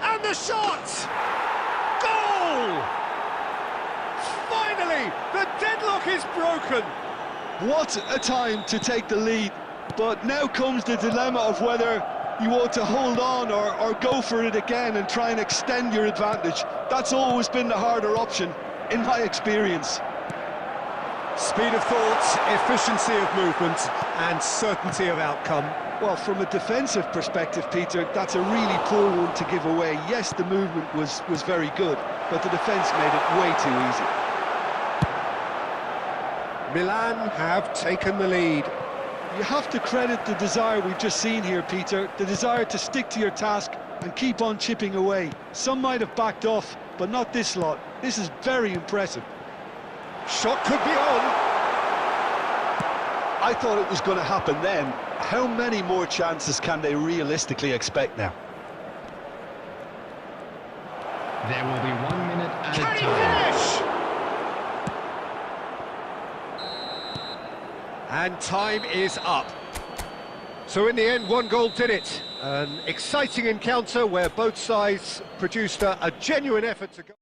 Speaker 1: And the shot! Goal! Finally, the deadlock is broken.
Speaker 2: What a time to take the lead, but now comes the dilemma of whether you ought to hold on or go for it again and try and extend your advantage. That's always been the harder option, in my experience.
Speaker 1: Speed of thought, efficiency of movement, and certainty of outcome.
Speaker 2: Well, from a defensive perspective, Peter, that's a really poor one to give away. Yes, the movement was very good, but the defence made it way too easy.
Speaker 1: Milan have taken the lead.
Speaker 2: You have to credit the desire we've just seen here, Peter, the desire to stick to your task and keep on chipping away. Some might have backed off, but not this lot. This is very impressive.
Speaker 1: Shot could be on.
Speaker 2: I thought it was going to happen then. How many more chances can they realistically expect now?
Speaker 3: There will be 1 minute at
Speaker 1: Can
Speaker 3: a
Speaker 1: he
Speaker 3: time.
Speaker 1: finish? And time is up. So in the end, one goal did it. An exciting encounter where both sides produced a genuine effort to go.